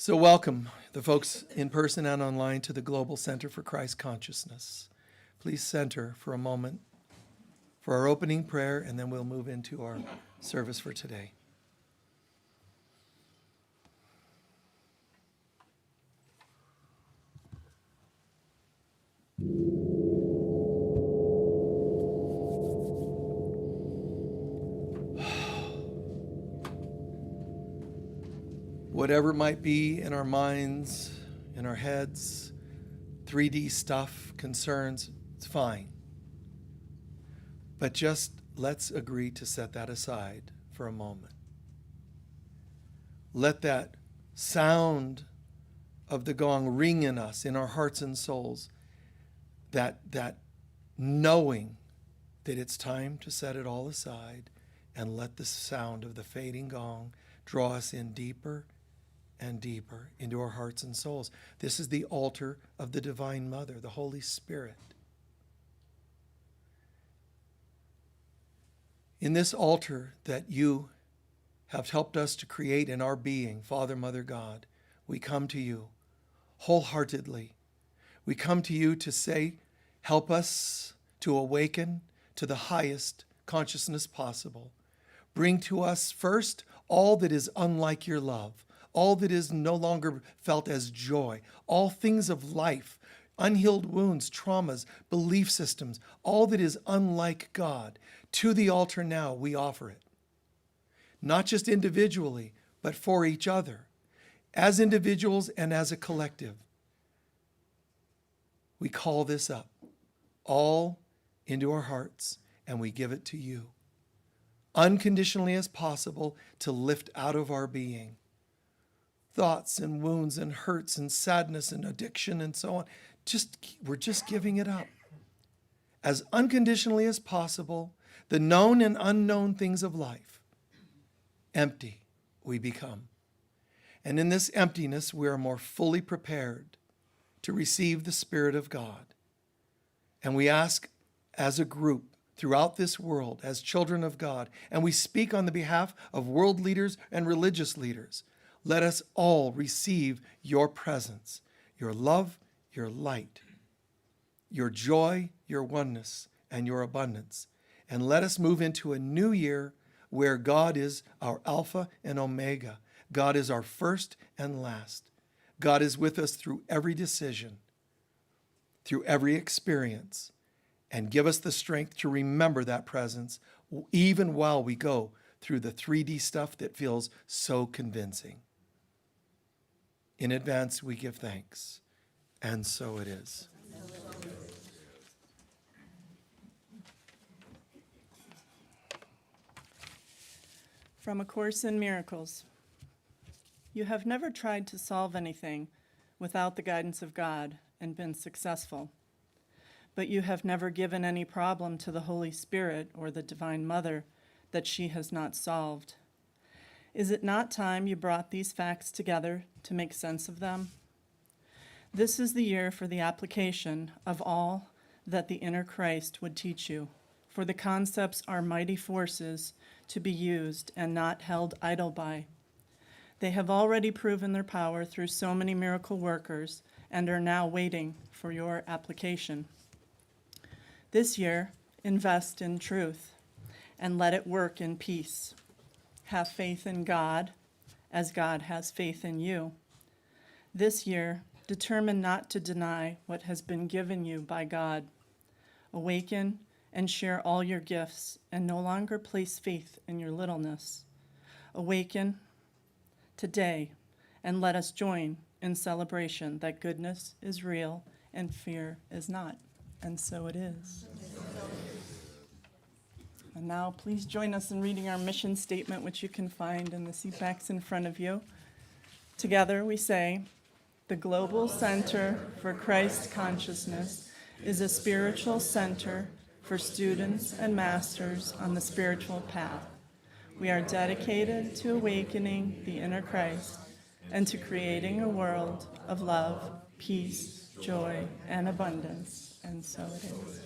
So welcome the folks in person and online to the Global Center for Christ Consciousness. Please center for a moment for our opening prayer, and then we'll move into our service for today. Whatever might be in our minds, in our heads, 3D stuff, concerns, it's fine. But just let's agree to set that aside for a moment. Let that sound of the gong ring in us, in our hearts and souls, that knowing that it's time to set it all aside and let the sound of the fading gong draw us in deeper and deeper into our hearts and souls. This is the altar of the Divine Mother, the Holy Spirit. In this altar that you have helped us to create in our being, Father, Mother, God, we come to you wholeheartedly. We come to you to say, help us to awaken to the highest consciousness possible. Bring to us first all that is unlike your love, all that is no longer felt as joy, all things of life, unhealed wounds, traumas, belief systems, all that is unlike God. To the altar now we offer it. Not just individually, but for each other, as individuals and as a collective. We call this up, all into our hearts, and we give it to you, unconditionally as possible, to lift out of our being thoughts and wounds and hurts and sadness and addiction and so on. We're just giving it up. As unconditionally as possible, the known and unknown things of life, empty we become. And in this emptiness, we are more fully prepared to receive the Spirit of God. And we ask as a group throughout this world, as children of God, and we speak on the behalf of world leaders and religious leaders, let us all receive your presence, your love, your light, your joy, your oneness, and your abundance. And let us move into a new year where God is our Alpha and Omega. God is our first and last. God is with us through every decision, through every experience, and give us the strength to remember that presence even while we go through the 3D stuff that feels so convincing. In advance, we give thanks, and so it is. From A Course in Miracles. You have never tried to solve anything without the guidance of God and been successful. But you have never given any problem to the Holy Spirit or the Divine Mother that she has not solved. Is it not time you brought these facts together to make sense of them? This is the year for the application of all that the inner Christ would teach you, for the concepts are mighty forces to be used and not held idle by. They have already proven their power through so many miracle workers and are now waiting for your application. This year, invest in truth and let it work in peace. Have faith in God as God has faith in you. This year, determine not to deny what has been given you by God. Awaken and share all your gifts and no longer place faith in your littleness. Awaken today and let us join in celebration that goodness is real and fear is not. And so it is. And now please join us in reading our mission statement, which you can find in the seat backs in front of you. Together we say, the Global Center for Christ Consciousness is a spiritual center for students and masters on the spiritual path. We are dedicated to awakening the inner Christ and to creating a world of love, peace, joy, and abundance. And so it is.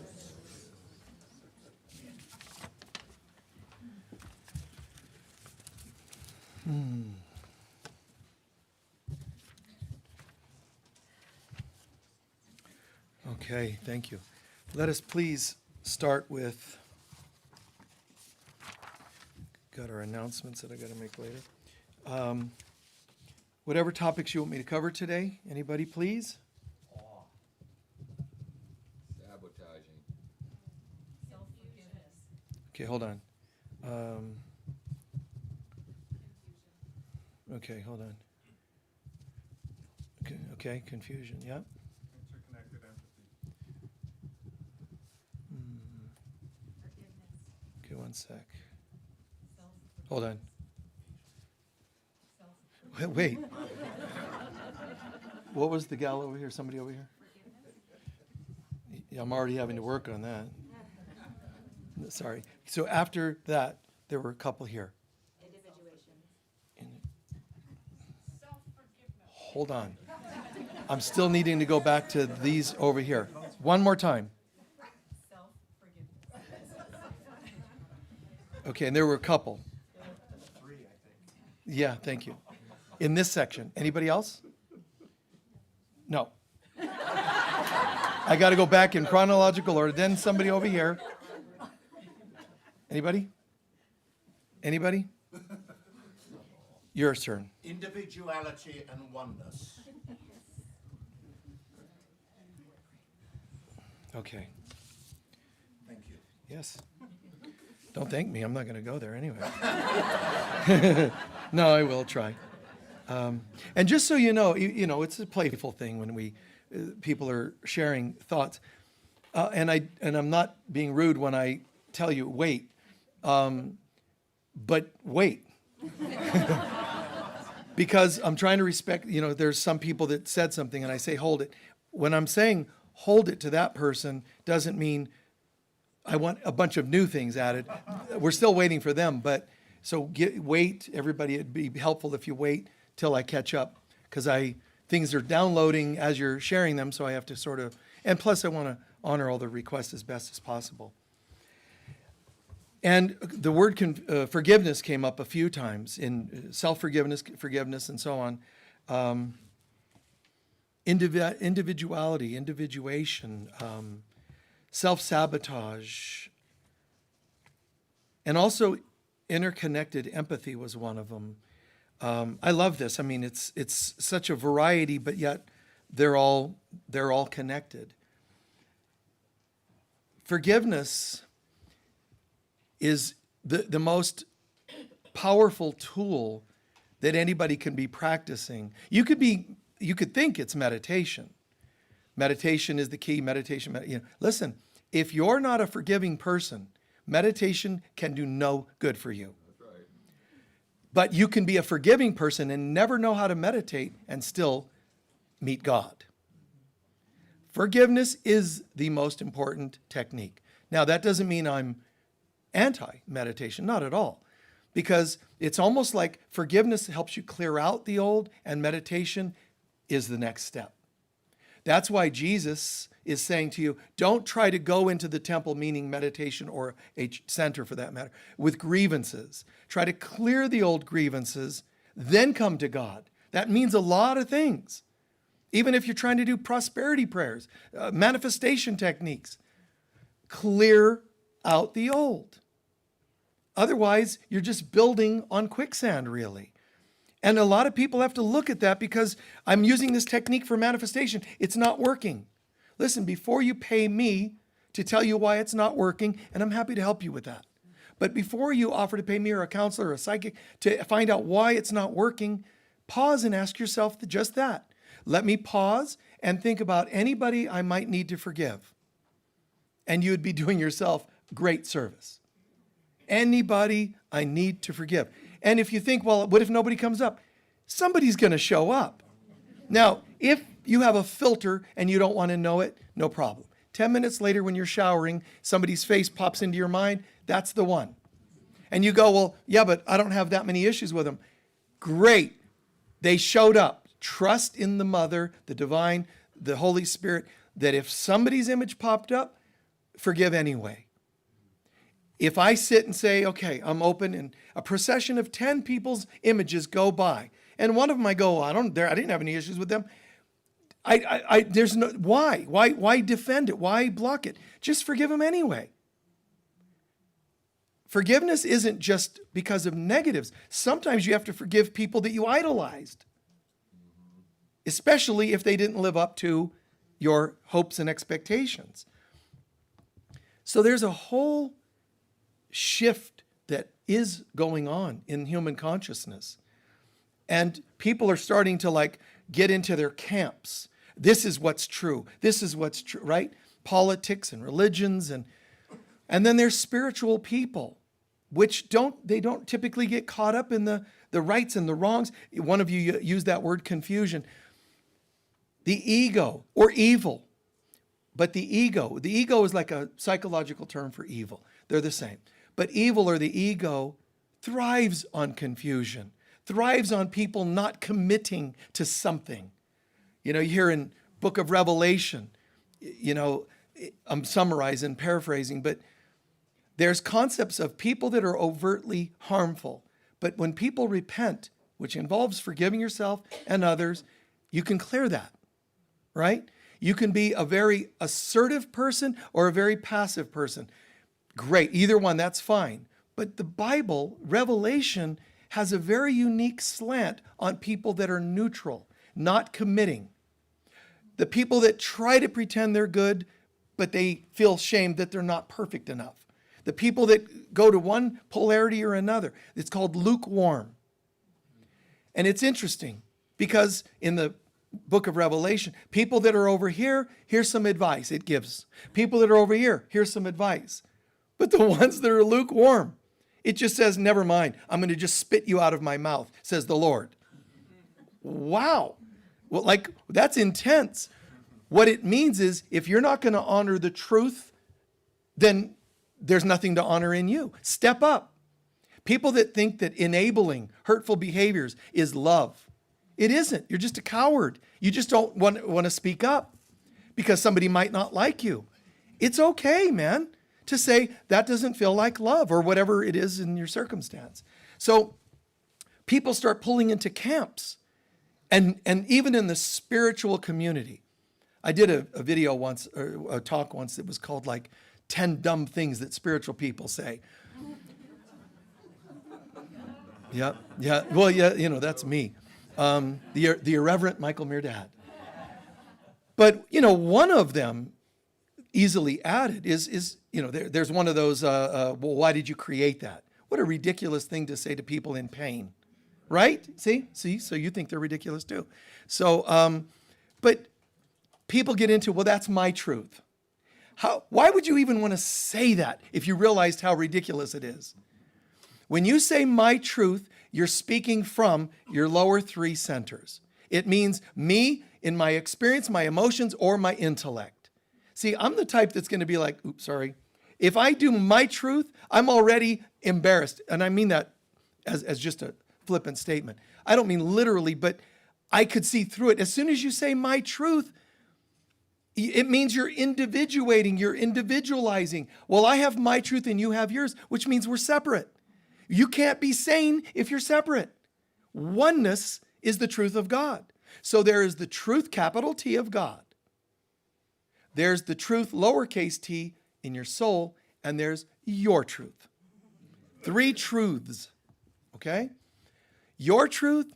Okay, thank you. Let us please start with, got our announcements that I got to make later. Whatever topics you want me to cover today, anybody please? Sabotaging. Self-forgiveness. Okay, hold on. Okay, hold on. Okay, confusion, yep. Interconnected empathy. Forgiveness. Okay, one sec. Self-forgiveness. Hold on. Self- Wait. What was the gal over here? Somebody over here? Yeah, I'm already having to work on that. Sorry. So after that, there were a couple here. Hold on. I'm still needing to go back to these over here. One more time. Self-forgiveness. Okay, and there were a couple. 3, I think. Yeah, thank you. In this section. Anybody else? No. I got to go back in chronological order. Then somebody over here. Anybody? Anybody? Your turn. Individuality and oneness. Okay. Thank you. Yes. Don't thank me. I'm not going to go there anyway. No, I will try. And just so you know, it's a playful thing when people are sharing thoughts. And I'm not being rude when I tell you wait. But wait. Because I'm trying to respect, there's some people that said something and I say hold it. When I'm saying hold it to that person doesn't mean I want a bunch of new things added. We're still waiting for them, but so wait, everybody. It'd be helpful if you wait till I catch up because things are downloading as you're sharing them, so I have to sort of. And plus, I want to honor all the requests as best as possible. And the word forgiveness came up a few times in self-forgiveness, forgiveness, and so on. Individuality, individuation, self-sabotage, and also interconnected empathy was one of them. I love this. I mean, it's such a variety, but yet they're all connected. Forgiveness is the most powerful tool that anybody can be practicing. You could think it's meditation. Meditation is the key. Listen, if you're not a forgiving person, meditation can do no good for you. That's right. But you can be a forgiving person and never know how to meditate and still meet God. Forgiveness is the most important technique. Now, that doesn't mean I'm anti-meditation, not at all. Because it's almost like forgiveness helps you clear out the old, and meditation is the next step. That's why Jesus is saying to you, don't try to go into the temple, meaning meditation or a center for that matter, with grievances. Try to clear the old grievances, then come to God. That means a lot of things. Even if you're trying to do prosperity prayers, manifestation techniques, clear out the old. Otherwise, you're just building on quicksand, really. And a lot of people have to look at that because I'm using this technique for manifestation. It's not working. Listen, before you pay me to tell you why it's not working, and I'm happy to help you with that. But before you offer to pay me or a counselor or a psychic to find out why it's not working, pause and ask yourself just that. Let me pause and think about anybody I might need to forgive. And you would be doing yourself great service. Anybody I need to forgive. And if you think, well, what if nobody comes up? Somebody's going to show up. Now, if you have a filter and you don't want to know it, no problem. 10 minutes later when you're showering, somebody's face pops into your mind, that's the one. And you go, well, yeah, but I don't have that many issues with them. Great. They showed up. Trust in the Mother, the Divine, the Holy Spirit, that if somebody's image popped up, forgive anyway. If I sit and say, okay, I'm open, and a procession of 10 people's images go by, and one of them I go, I didn't have any issues with them. There's no, why defend it? Why block it? Just forgive them anyway. Forgiveness isn't just because of negatives. Sometimes you have to forgive people that you idolized, especially if they didn't live up to your hopes and expectations. So there's a whole shift that is going on in human consciousness. And people are starting to like get into their camps. This is what's true. This is what's true, right? Politics and religions and then there's spiritual people, which don't typically get caught up in the rights and the wrongs. One of you used that word confusion. The ego or evil. But the ego is like a psychological term for evil. They're the same. But evil or the ego thrives on confusion, thrives on people not committing to something. You hear in book of Revelation, I'm summarizing, paraphrasing, but there's concepts of people that are overtly harmful. But when people repent, which involves forgiving yourself and others, you can clear that, right? You can be a very assertive person or a very passive person. Great, either one, that's fine. But the Bible, Revelation, has a very unique slant on people that are neutral, not committing. The people that try to pretend they're good, but they feel shame that they're not perfect enough. The people that go to one polarity or another. It's called lukewarm. And it's interesting because in the book of Revelation, people that are over here, here's some advice it gives. People that are over here, here's some advice. But the ones that are lukewarm, it just says, never mind, I'm going to just spit you out of my mouth, says the Lord. Wow. Well, that's intense. What it means is if you're not going to honor the truth, then there's nothing to honor in you. Step up. People that think that enabling hurtful behaviors is love. It isn't. You're just a coward. You just don't want to speak up because somebody might not like you. It's okay, man, to say that doesn't feel like love or whatever it is in your circumstance. So people start pulling into camps and even in the spiritual community. I did a video once, or a talk once that was called 10 dumb things that spiritual people say. Yeah. Well, yeah, that's me. The irreverent Michael Mirdad. But, one of them easily added is there's one of those, well, why did you create that? What a ridiculous thing to say to people in pain, right? See, so you think they're ridiculous too. So, but people get into, well, that's my truth. Why would you even want to say that if you realized how ridiculous it is? When you say my truth, you're speaking from your lower three centers. It means me in my experience, my emotions, or my intellect. See, I'm the type that's going to be like, oops, sorry. If I do my truth, I'm already embarrassed. And I mean that as just a flippant statement. I don't mean literally, but I could see through it. As soon as you say my truth, it means you're individuating, you're individualizing. Well, I have my truth and you have yours, which means we're separate. You can't be sane if you're separate. Oneness is the truth of God. So there is the truth, capital T, of God. There's the truth, lowercase t, in your soul, and there's your truth. 3 truths, okay? Your truth,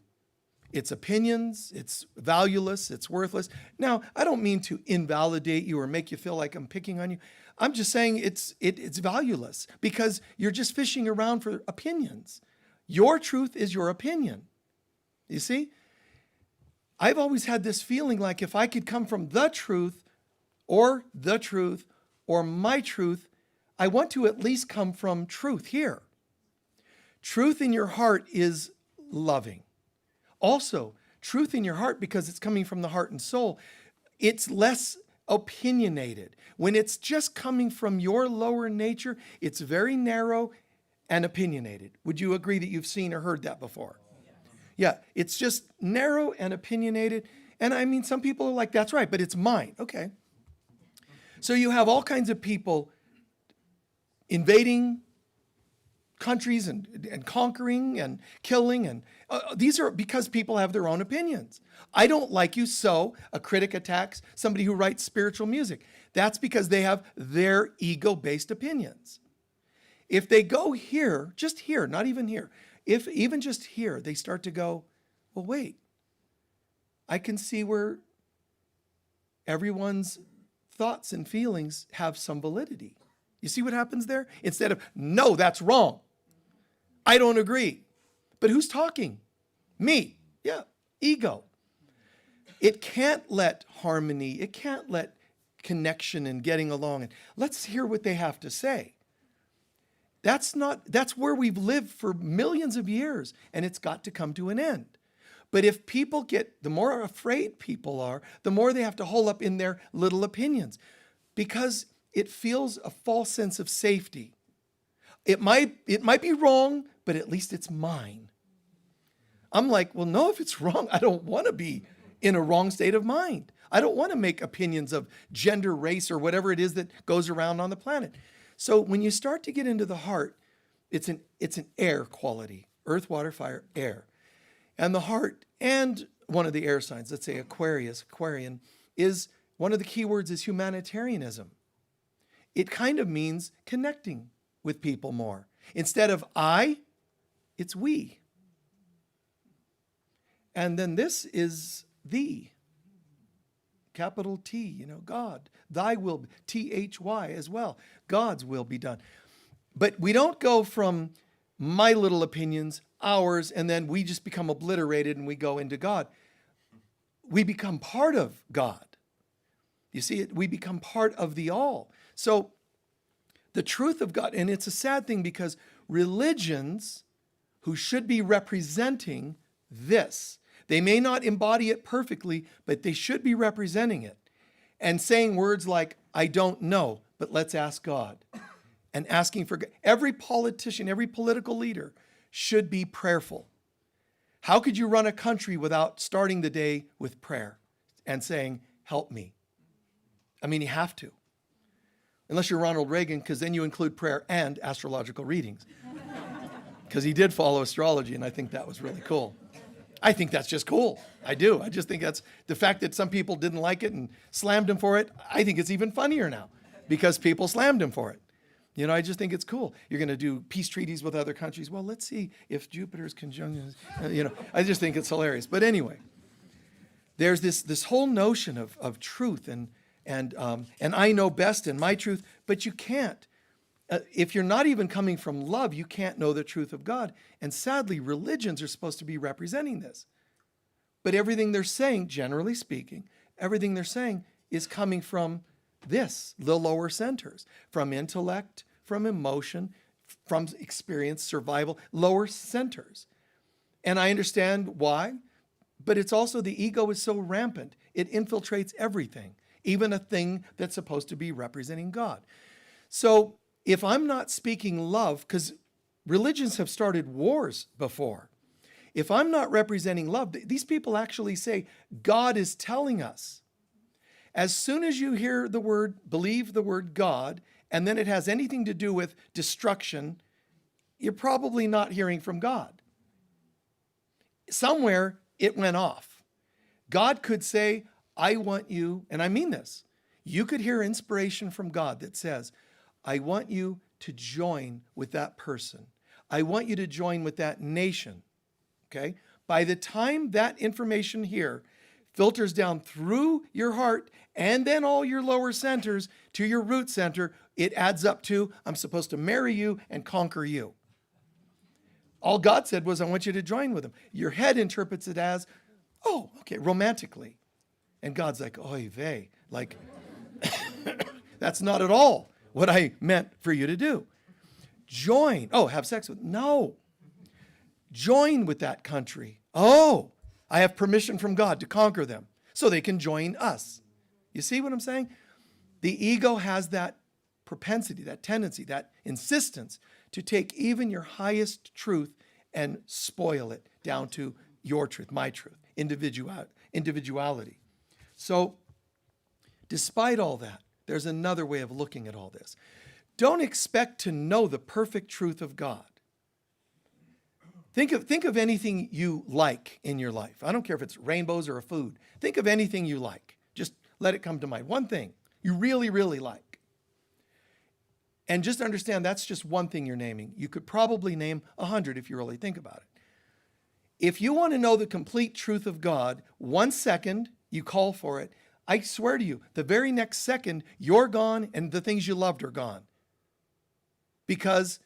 it's opinions, it's valueless, it's worthless. Now, I don't mean to invalidate you or make you feel like I'm picking on you. I'm just saying it's valueless because you're just fishing around for opinions. Your truth is your opinion. You see? I've always had this feeling like if I could come from the truth or my truth, I want to at least come from truth here. Truth in your heart is loving. Also, truth in your heart, because it's coming from the heart and soul, it's less opinionated. When it's just coming from your lower nature, it's very narrow and opinionated. Would you agree that you've seen or heard that before? Yeah, it's just narrow and opinionated. And I mean, some people are like, that's right, but it's mine. Okay. So you have all kinds of people invading countries and conquering and killing. And these are because people have their own opinions. I don't like you, so a critic attacks somebody who writes spiritual music. That's because they have their ego-based opinions. If they go here, just here, not even here, if even just here, they start to go, well, wait, I can see where everyone's thoughts and feelings have some validity. You see what happens there? Instead of, no, that's wrong. I don't agree. But who's talking? Me. Yeah, ego. It can't let harmony, it can't let connection and getting along. And let's hear what they have to say. That's where we've lived for millions of years, and it's got to come to an end. But if people the more afraid people are, the more they have to hole up in their little opinions, because it feels a false sense of safety. It might be wrong, but at least it's mine. I'm like, well, no, if it's wrong, I don't want to be in a wrong state of mind. I don't want to make opinions of gender, race, or whatever it is that goes around on the planet. So when you start to get into the heart, it's an air quality, earth, water, fire, air. And the heart, and one of the air signs, let's say Aquarian, is one of the key words is humanitarianism. It kind of means connecting with people more. Instead of I, it's we. And then this is thee. Capital T, God. Thy will be, T-H-Y as well. God's will be done. But we don't go from my little opinions, ours, and then we just become obliterated and we go into God. We become part of God. You see it? We become part of the all. So the truth of God, and it's a sad thing because religions who should be representing this, they may not embody it perfectly, but they should be representing it and saying words like, I don't know, but let's ask God. And asking for God. Every politician, every political leader should be prayerful. How could you run a country without starting the day with prayer and saying, help me? I mean, you have to. Unless you're Ronald Reagan, because then you include prayer and astrological readings. Because he did follow astrology, and I think that was really cool. I think that's just cool. I do. I just think that's the fact that some people didn't like it and slammed him for it. I think it's even funnier now because people slammed him for it. I just think it's cool. You're going to do peace treaties with other countries. Well, let's see if Jupiter's conjunction, I just think it's hilarious. But anyway, there's this whole notion of truth and I know best and my truth, but you can't. If you're not even coming from love, you can't know the truth of God. And sadly, religions are supposed to be representing this. But everything they're saying, generally speaking, everything they're saying is coming from the lower centers, from intellect, from emotion, from experience, survival, lower centers. And I understand why, but it's also the ego is so rampant. It infiltrates everything, even a thing that's supposed to be representing God. So if I'm not speaking love, because religions have started wars before. If I'm not representing love, these people actually say, God is telling us. As soon as you hear believe the word God, and then it has anything to do with destruction, you're probably not hearing from God. Somewhere it went off. God could say, I want you, and I mean this, you could hear inspiration from God that says, I want you to join with that person. I want you to join with that nation. Okay? By the time that information here filters down through your heart and then all your lower centers to your root center, it adds up to, I'm supposed to marry you and conquer you. All God said was, I want you to join with him. Your head interprets it as, oh, okay, romantically. And God's like, oy vey, like, that's not at all what I meant for you to do. Join. Oh, have sex with? No. Join with that country. Oh, I have permission from God to conquer them so they can join us. You see what I'm saying? The ego has that propensity, that tendency, that insistence to take even your highest truth and spoil it down to your truth, my truth, individuality. So despite all that, there's another way of looking at all this. Don't expect to know the perfect truth of God. Think of anything you like in your life. I don't care if it's rainbows or a food. Think of anything you like. Just let it come to mind. One thing you really, really like. And just understand that's just one thing you're naming. You could probably name 100 if you really think about it. If you want to know the complete truth of God, 1 second you call for it. I swear to you, the very next second you're gone and the things you loved are gone. Because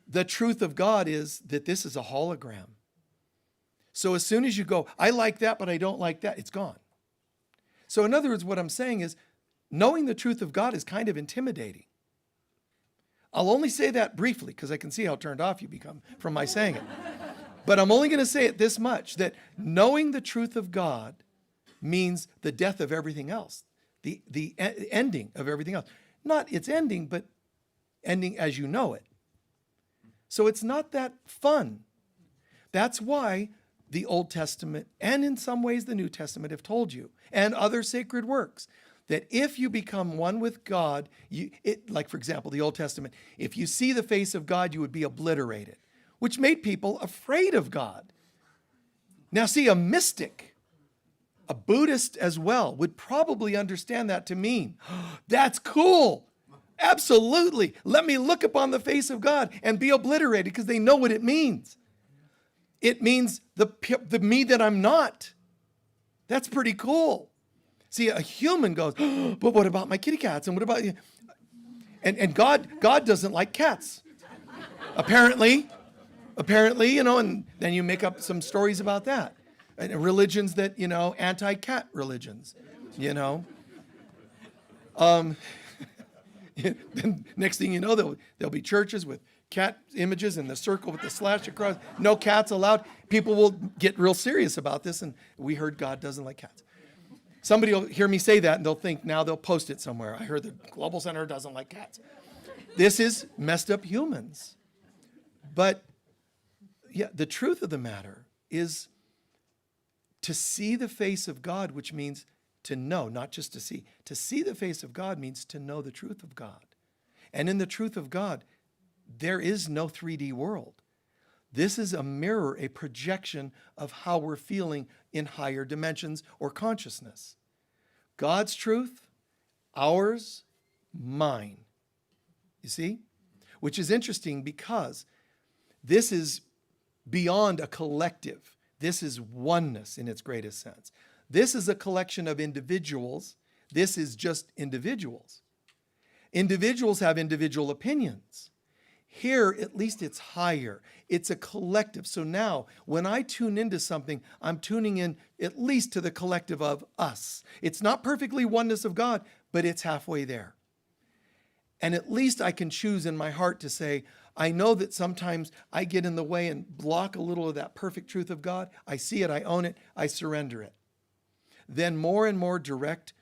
the truth of God is that this is a hologram. So as soon as you go, I like that, but I don't like that, it's gone. So in other words, what I'm saying is, knowing the truth of God is kind of intimidating. I'll only say that briefly because I can see how turned off you become from my saying it. But I'm only going to say it this much, that knowing the truth of God means the death of everything else, the ending of everything else. Not its ending, but ending as you know it. So it's not that fun. That's why the Old Testament and in some ways the New Testament have told you, and other sacred works, that if you become one with God, like for example, the Old Testament, if you see the face of God, you would be obliterated, which made people afraid of God. Now see, a mystic, a Buddhist as well, would probably understand that to mean, that's cool. Absolutely. Let me look upon the face of God and be obliterated, because they know what it means. It means the me that I'm not. That's pretty cool. See, a human goes, oh, but what about my kitty cats? And what about you? And God doesn't like cats. Apparently, and then you make up some stories about that. And religions that, anti-cat religions, Then next thing you know, there'll be churches with cat images and the circle with the slash across. No cats allowed. People will get real serious about this, and we heard God doesn't like cats. Somebody will hear me say that, and they'll think now they'll post it somewhere. I heard the Global Center doesn't like cats. This is messed up humans. But yeah, the truth of the matter is to see the face of God, which means to know, not just to see. To see the face of God means to know the truth of God. And in the truth of God, there is no 3D world. This is a mirror, a projection of how we're feeling in higher dimensions or consciousness. God's truth, ours, mine. You see? Which is interesting because this is beyond a collective. This is oneness in its greatest sense. This is a collection of individuals. This is just individuals. Individuals have individual opinions. Here, at least it's higher. It's a collective. So now, when I tune into something, I'm tuning in at least to the collective of us. It's not perfectly oneness of God, but it's halfway there. And at least I can choose in my heart to say, I know that sometimes I get in the way and block a little of that perfect truth of God. I see it, I own it, I surrender it. Then more and more direct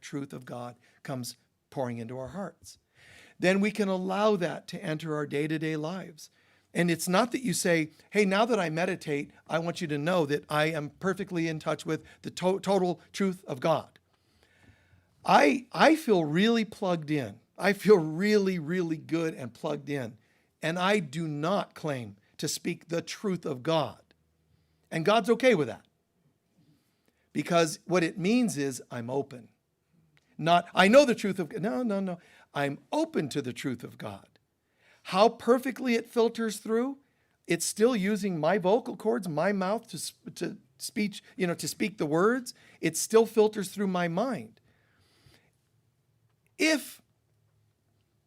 truth of God comes pouring into our hearts. Then we can allow that to enter our day-to-day lives. And it's not that you say, hey, now that I meditate, I want you to know that I am perfectly in touch with the total truth of God. I feel really plugged in. I feel really, really good and plugged in. And I do not claim to speak the truth of God. And God's okay with that. Because what it means is I'm open. Not, I know the truth of God. No. I'm open to the truth of God. How perfectly it filters through, it's still using my vocal cords, my mouth to speak the words. It still filters through my mind. If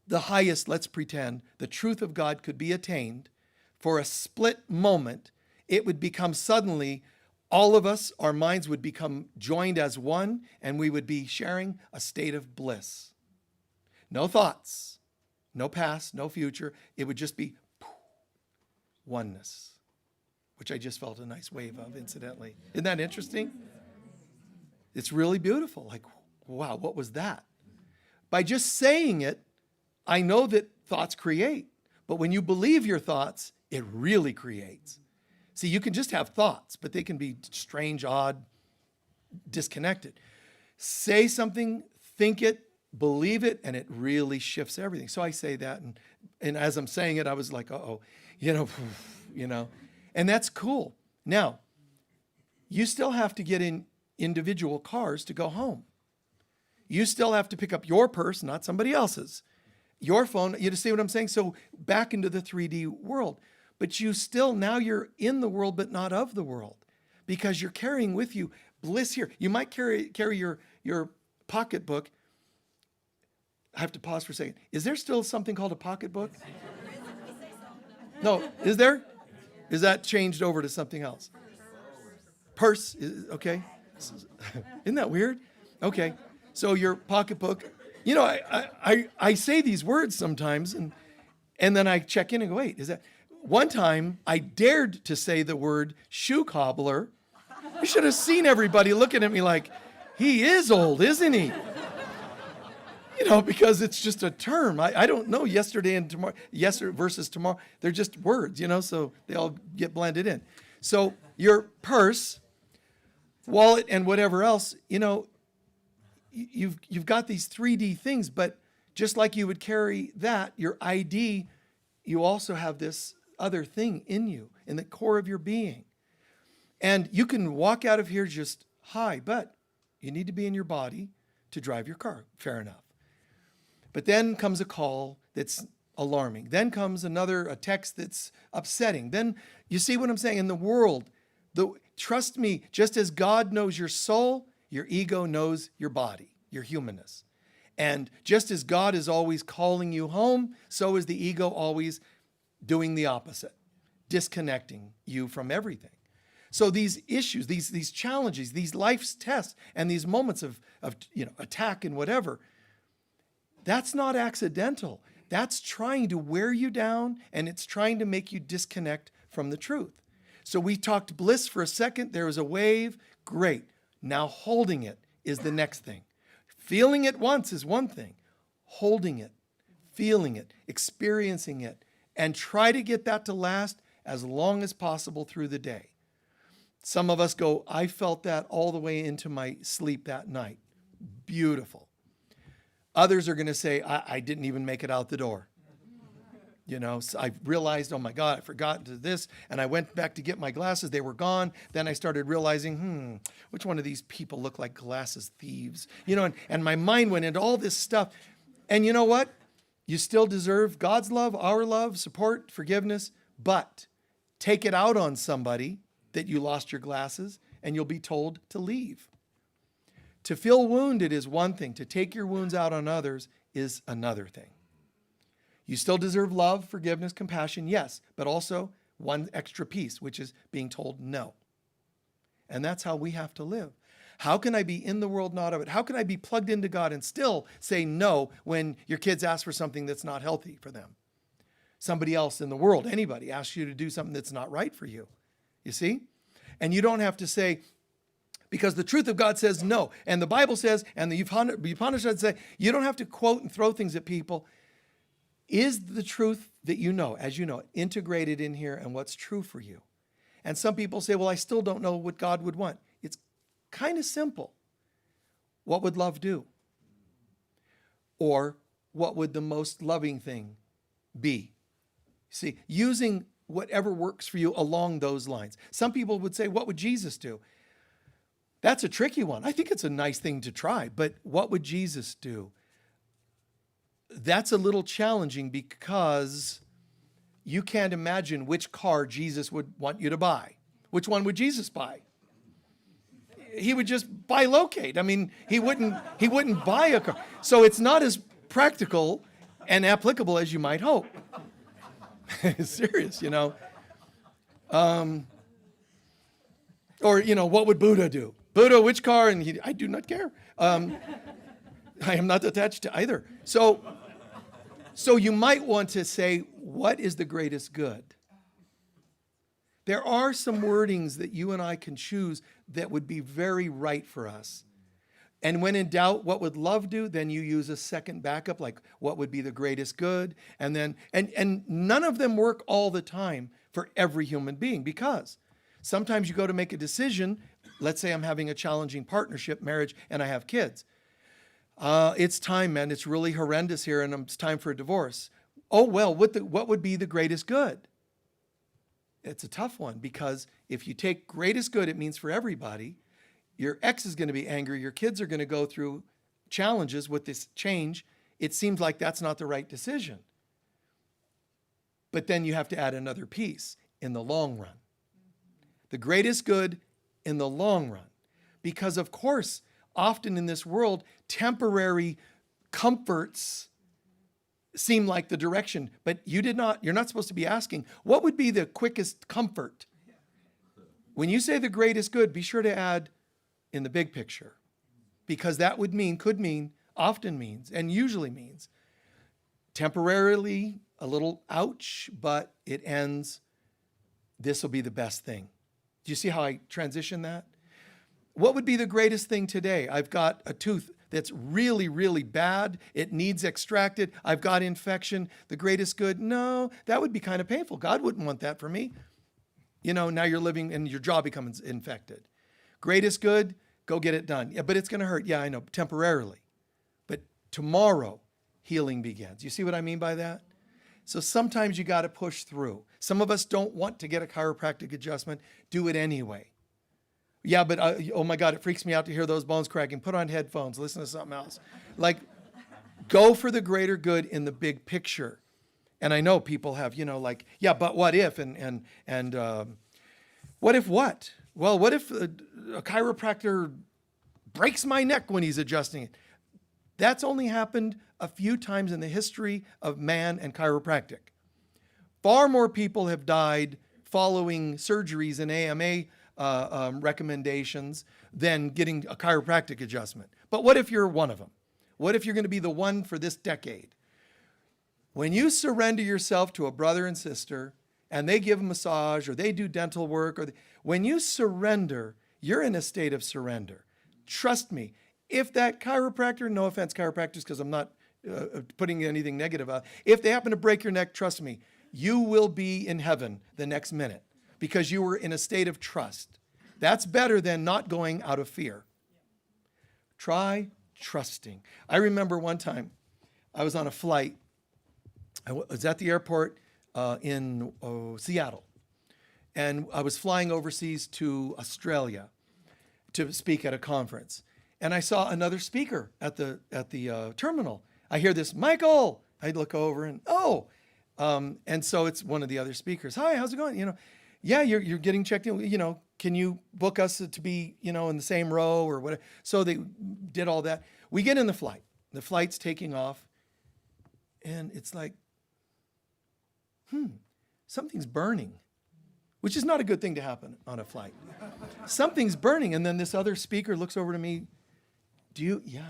the highest, let's pretend, the truth of God could be attained for a split moment, it would become suddenly, all of us, our minds would become joined as one, and we would be sharing a state of bliss. No thoughts, no past, no future. It would just be oneness, which I just felt a nice wave of, incidentally. Isn't that interesting? It's really beautiful. Like, wow, what was that? By just saying it, I know that thoughts create. But when you believe your thoughts, it really creates. See, you can just have thoughts, but they can be strange, odd, disconnected. Say something, think it, believe it, and it really shifts everything. So I say that, and as I'm saying it, I was like, And that's cool. Now, you still have to get in individual cars to go home. You still have to pick up your purse, not somebody else's. Your phone, you see what I'm saying? So back into the 3D world. But you still, now you're in the world, but not of the world, because you're carrying with you bliss here. You might carry your pocketbook. I have to pause for a second. Is there still something called a pocketbook? No, is there? Is that changed over to something else? Purse, okay. Isn't that weird? Okay, so your pocketbook. I say these words sometimes, and then I check in and go, wait, is that? One time, I dared to say the word shoe cobbler. You should have seen everybody looking at me like, he is old, isn't he? Because it's just a term. I don't know yesterday and tomorrow, yesterday versus tomorrow. They're just words, so they all get blended in. So your purse, wallet, and whatever else, you've got these 3D things, but just like you would carry that, your ID, you also have this other thing in you, in the core of your being. And you can walk out of here just high, but you need to be in your body to drive your car. Fair enough. But then comes a call that's alarming. Then comes a text that's upsetting. Then you see what I'm saying? In the world, trust me, just as God knows your soul, your ego knows your body, your humanness. And just as God is always calling you home, so is the ego always doing the opposite, disconnecting you from everything. So these issues, these challenges, these life's tests, and these moments of attack and whatever, that's not accidental. That's trying to wear you down, and it's trying to make you disconnect from the truth. So we talked bliss for a second. There was a wave. Great. Now holding it is the next thing. Feeling it once is one thing. Holding it, feeling it, experiencing it, and try to get that to last as long as possible through the day. Some of us go, I felt that all the way into my sleep that night. Beautiful. Others are going to say, I didn't even make it out the door. So I realized, oh my God, I forgot to this. And I went back to get my glasses. They were gone. Then I started realizing, which one of these people look like glasses thieves? And my mind went into all this stuff. And you know what? You still deserve God's love, our love, support, forgiveness, but take it out on somebody that you lost your glasses, and you'll be told to leave. To feel wounded is one thing. To take your wounds out on others is another thing. You still deserve love, forgiveness, compassion, yes, but also one extra piece, which is being told no. And that's how we have to live. How can I be in the world, not of it? How can I be plugged into God and still say no when your kids ask for something that's not healthy for them? Somebody else in the world, anybody, asks you to do something that's not right for you. You see? And you don't have to say, because the truth of God says no. And the Bible says, and the Upanishads say, you don't have to quote and throw things at people. Is the truth that you know, as you know, integrated in here and what's true for you? And some people say, well, I still don't know what God would want. It's kind of simple. What would love do? Or what would the most loving thing be? See, using whatever works for you along those lines. Some people would say, what would Jesus do? That's a tricky one. I think it's a nice thing to try, but what would Jesus do? That's a little challenging because you can't imagine which car Jesus would want you to buy. Which one would Jesus buy? He would just buy locate. I mean, he wouldn't buy a car. So it's not as practical and applicable as you might hope. Serious, Or, what would Buddha do? Buddha, which car? And I do not care. I am not attached to either. So you might want to say, what is the greatest good? There are some wordings that you and I can choose that would be very right for us. And when in doubt, what would love do? Then you use a second backup, like what would be the greatest good? And then, and none of them work all the time for every human being, because sometimes you go to make a decision. Let's say I'm having a challenging partnership, marriage, and I have kids. It's time, man. It's really horrendous here, and it's time for a divorce. Oh, well, what would be the greatest good? It's a tough one because if you take greatest good, it means for everybody. Your ex is going to be angry. Your kids are going to go through challenges with this change. It seems like that's not the right decision. But then you have to add another piece in the long run. The greatest good in the long run. Because of course, often in this world, temporary comforts seem like the direction, but you're not supposed to be asking, what would be the quickest comfort? When you say the greatest good, be sure to add in the big picture, because that would mean, could mean, often means, and usually means temporarily a little ouch, but it ends, this will be the best thing. Do you see how I transition that? What would be the greatest thing today? I've got a tooth that's really, really bad. It needs extracted. I've got infection. The greatest good? No, that would be kind of painful. God wouldn't want that for me. You know, now you're living and your jaw becomes infected. Greatest good? Go get it done. Yeah, but it's going to hurt. Yeah, I know, temporarily. But tomorrow, healing begins. You see what I mean by that? So sometimes you got to push through. Some of us don't want to get a chiropractic adjustment. Do it anyway. Yeah, but oh my God, it freaks me out to hear those bones cracking. Put on headphones, listen to something else. Like, go for the greater good in the big picture. And I know people have, like, yeah, but what if? And what if what? Well, what if a chiropractor breaks my neck when he's adjusting it? That's only happened a few times in the history of man and chiropractic. Far more people have died following surgeries and AMA recommendations than getting a chiropractic adjustment. But what if you're one of them? What if you're going to be the one for this decade? When you surrender yourself to a brother and sister and they give a massage or they do dental work, when you surrender, you're in a state of surrender. Trust me, if that chiropractor, no offense chiropractors, because I'm not putting anything negative out, if they happen to break your neck, trust me, you will be in heaven the next minute because you were in a state of trust. That's better than not going out of fear. Try trusting. I remember one time I was on a flight. I was at the airport in Seattle, and I was flying overseas to Australia to speak at a conference. And I saw another speaker at the terminal. I hear this, Michael. I look over and and so it's one of the other speakers. Hi, how's it going? Yeah, you're getting checked in. Can you book us to be in the same row or whatever? So they did all that. We get in the flight. The flight's taking off, and it's like, something's burning, which is not a good thing to happen on a flight. Something's burning, and then this other speaker looks over to me. Do you? Yeah.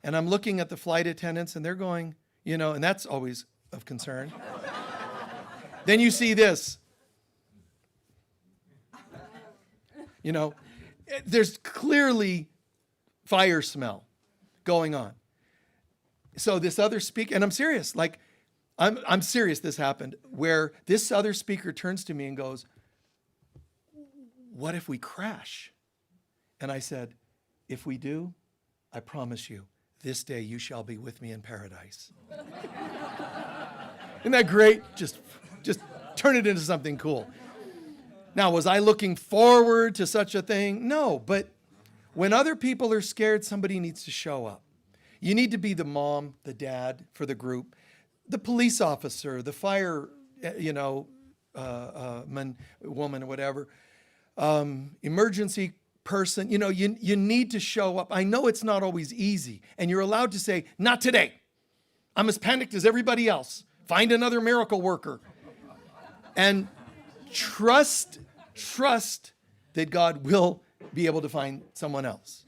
And I'm looking at the flight attendants, and they're going, and that's always of concern. Then you see this. There's clearly fire smell going on. So this other speaker, and I'm serious, like, I'm serious this happened, where this other speaker turns to me and goes, what if we crash? And I said, if we do, I promise you, this day you shall be with me in paradise. Isn't that great? Just turn it into something cool. Now, was I looking forward to such a thing? No, but when other people are scared, somebody needs to show up. You need to be the mom, the dad for the group, the police officer, the fire, man, woman, or whatever, emergency person. You need to show up. I know it's not always easy, and you're allowed to say, not today. I'm as panicked as everybody else. Find another miracle worker. And trust that God will be able to find someone else.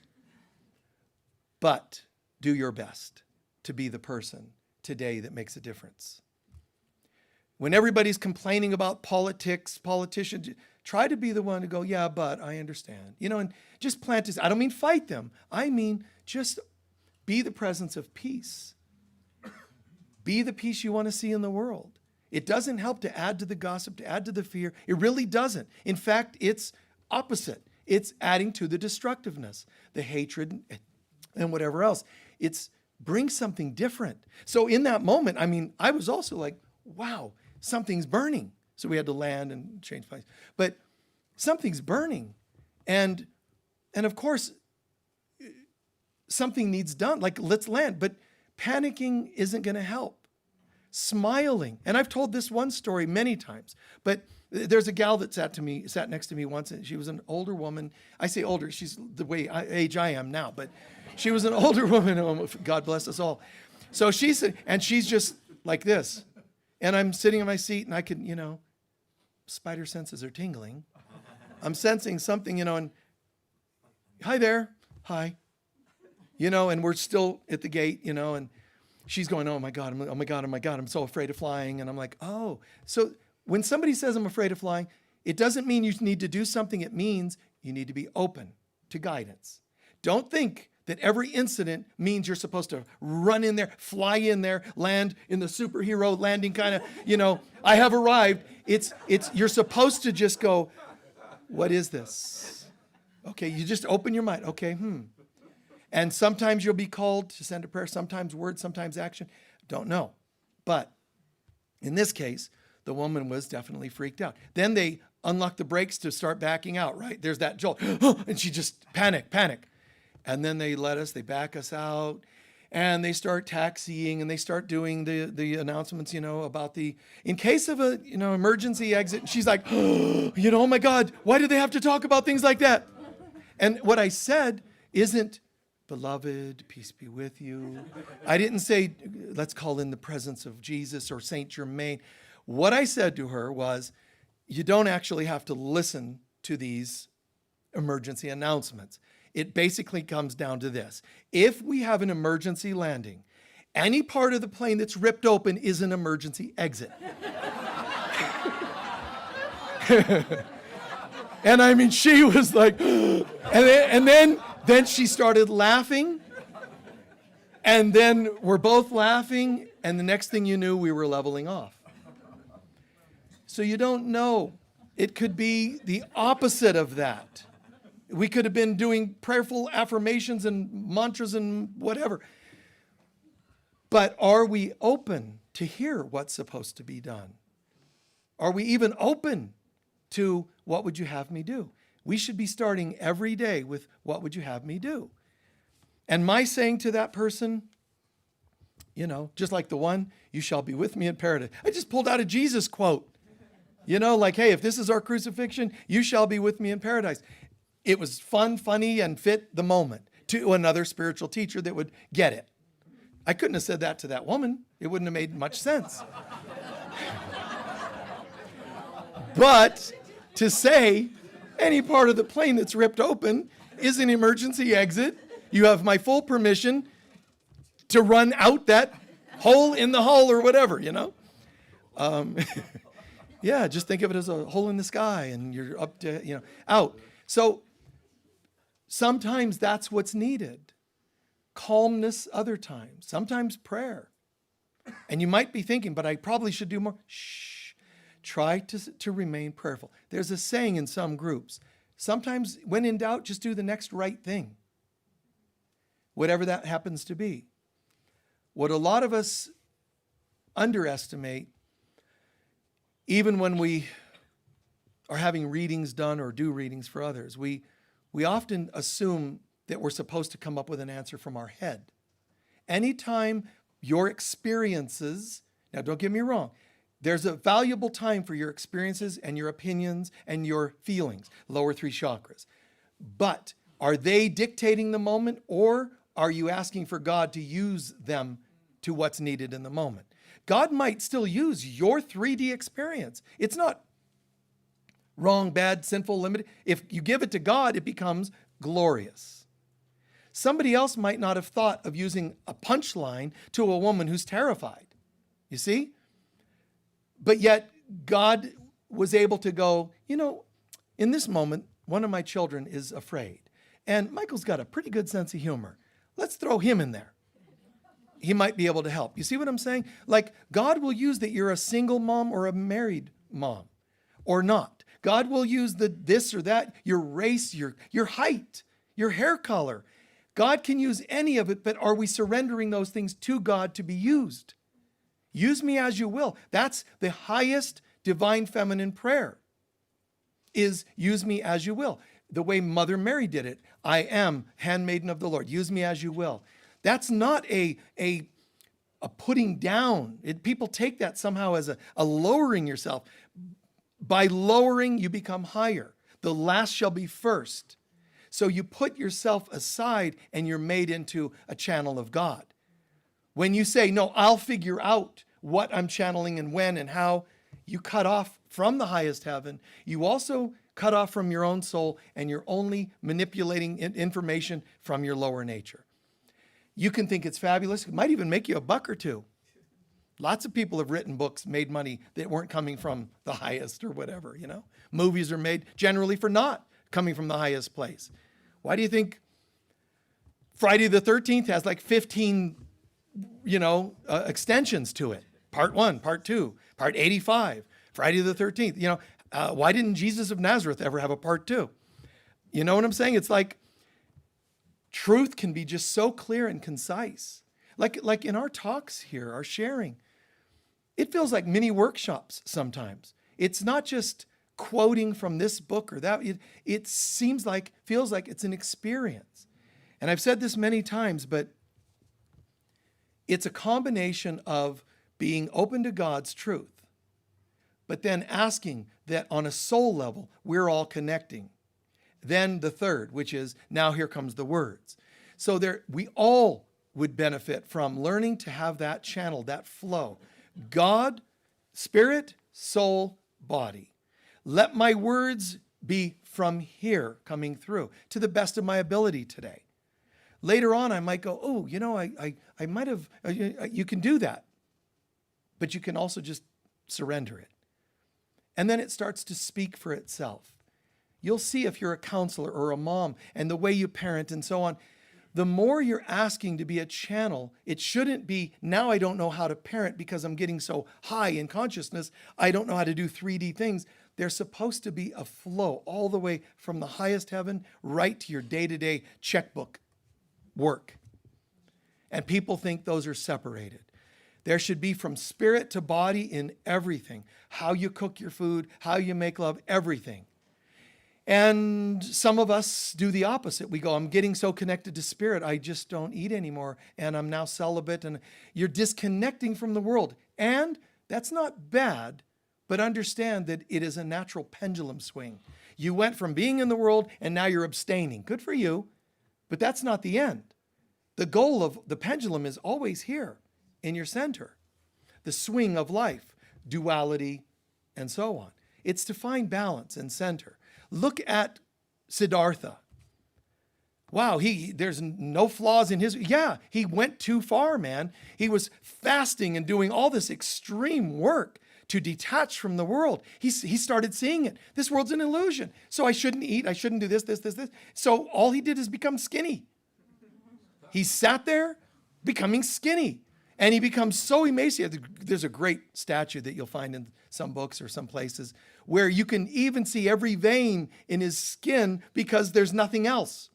But do your best to be the person today that makes a difference. When everybody's complaining about politicians, try to be the one to go, yeah, but I understand. And just plant this. I don't mean fight them. I mean just be the presence of peace. Be the peace you want to see in the world. It doesn't help to add to the gossip, to add to the fear. It really doesn't. In fact, it's opposite. It's adding to the destructiveness, the hatred, and whatever else. It's bring something different. So in that moment, I was also like, wow, something's burning. So we had to land and change place. But something's burning. And of course, something needs done. Like, let's land. But panicking isn't going to help. Smiling. And I've told this one story many times. But there's a gal that sat next to me once, and she was an older woman. I say older. She's the age I am now. But she was an older woman. Oh, God bless us all. So she's just like this. And I'm sitting in my seat, and I can, spider senses are tingling. I'm sensing something, and hi there, hi. And we're still at the gate, and she's going, oh my God, I'm so afraid of flying. And I'm like, oh. So when somebody says I'm afraid of flying, it doesn't mean you need to do something. It means you need to be open to guidance. Don't think that every incident means you're supposed to run in there, fly in there, land in the superhero landing kind of, I have arrived. It's you're supposed to just go, what is this? Okay, you just open your mind. Okay, And sometimes you'll be called to send a prayer, sometimes word, sometimes action. Don't know. But in this case, the woman was definitely freaked out. Then they unlock the brakes to start backing out, right? There's that jolt. And she just panic. And then they back us out, and they start taxiing, and they start doing the announcements, about in case of a, emergency exit. And she's like, oh my God, why do they have to talk about things like that? And what I said isn't, beloved, peace be with you. I didn't say, let's call in the presence of Jesus or Saint Germain. What I said to her was, you don't actually have to listen to these emergency announcements. It basically comes down to this. If we have an emergency landing, any part of the plane that's ripped open is an emergency exit. And I mean, she was like, and then she started laughing. And then we're both laughing. And the next thing you knew, we were leveling off. So you don't know. It could be the opposite of that. We could have been doing prayerful affirmations and mantras and whatever. But are we open to hear what's supposed to be done? Are we even open to what would you have me do? We should be starting every day with what would you have me do? And my saying to that person, just like the one, you shall be with me in paradise. I just pulled out a Jesus quote. Like, hey, if this is our crucifixion, you shall be with me in paradise. It was fun, funny, and fit the moment to another spiritual teacher that would get it. I couldn't have said that to that woman. It wouldn't have made much sense. But to say any part of the plane that's ripped open is an emergency exit, you have my full permission to run out that hole in the hull or whatever, Yeah, just think of it as a hole in the sky and you're up to, out. So sometimes that's what's needed. Calmness other times. Sometimes prayer. And you might be thinking, but I probably should do more. Shh. Try to remain prayerful. There's a saying in some groups. Sometimes when in doubt, just do the next right thing. Whatever that happens to be. What a lot of us underestimate, even when we are having readings done or do readings for others, we often assume that we're supposed to come up with an answer from our head. Anytime your experiences, now don't get me wrong, there's a valuable time for your experiences and your opinions and your feelings, lower three chakras. But are they dictating the moment, or are you asking for God to use them to what's needed in the moment? God might still use your 3D experience. It's not wrong, bad, sinful, limited. If you give it to God, it becomes glorious. Somebody else might not have thought of using a punchline to a woman who's terrified. You see? But yet God was able to go, in this moment, one of my children is afraid. And Michael's got a pretty good sense of humor. Let's throw him in there. He might be able to help. You see what I'm saying? Like, God will use that you're a single mom or a married mom or not. God will use the this or that, your race, your height, your hair color. God can use any of it, but are we surrendering those things to God to be used? Use me as you will. That's the highest divine feminine prayer is use me as you will. The way Mother Mary did it, I am handmaiden of the Lord. Use me as you will. That's not a putting down. People take that somehow as a lowering yourself. By lowering, you become higher. The last shall be first. So you put yourself aside and you're made into a channel of God. When you say, no, I'll figure out what I'm channeling and when and how, you cut off from the highest heaven. You also cut off from your own soul, and you're only manipulating information from your lower nature. You can think it's fabulous. It might even make you a buck or two. Lots of people have written books, made money that weren't coming from the highest or whatever, you know. Movies are made generally for not coming from the highest place. Why do you think Friday the 13th has like 15, extensions to it? Part 1, Part 2, Part 85, Friday the 13th. Why didn't Jesus of Nazareth ever have a Part 2? You know what I'm saying? It's like truth can be just so clear and concise. Like in our talks here, our sharing, it feels like mini workshops sometimes. It's not just quoting from this book or that. It feels like it's an experience. And I've said this many times, but it's a combination of being open to God's truth, but then asking that on a soul level, we're all connecting. Then the third, which is, now here comes the words. So we all would benefit from learning to have that channel, that flow. God, spirit, soul, body. Let my words be from here coming through to the best of my ability today. Later on, I might go, I might have, you can do that. But you can also just surrender it. And then it starts to speak for itself. You'll see if you're a counselor or a mom and the way you parent and so on. The more you're asking to be a channel, it shouldn't be, now I don't know how to parent because I'm getting so high in consciousness. I don't know how to do 3D things. There's supposed to be a flow all the way from the highest heaven right to your day-to-day checkbook work. And people think those are separated. There should be from spirit to body in everything. How you cook your food, how you make love, everything. And some of us do the opposite. We go, I'm getting so connected to spirit, I just don't eat anymore, and I'm now celibate, and you're disconnecting from the world. And that's not bad, but understand that it is a natural pendulum swing. You went from being in the world, and now you're abstaining. Good for you, but that's not the end. The goal of the pendulum is always here in your center. The swing of life, duality, and so on. It's to find balance and center. Look at Siddhartha. Wow, there's no flaws in his. Yeah, he went too far, man. He was fasting and doing all this extreme work to detach from the world. He started seeing it. This world's an illusion. So I shouldn't eat. I shouldn't do this. So all he did is become skinny. He sat there becoming skinny. And he becomes so emaciated. There's a great statue that you'll find in some books or some places where you can even see every vein in his skin because there's nothing else.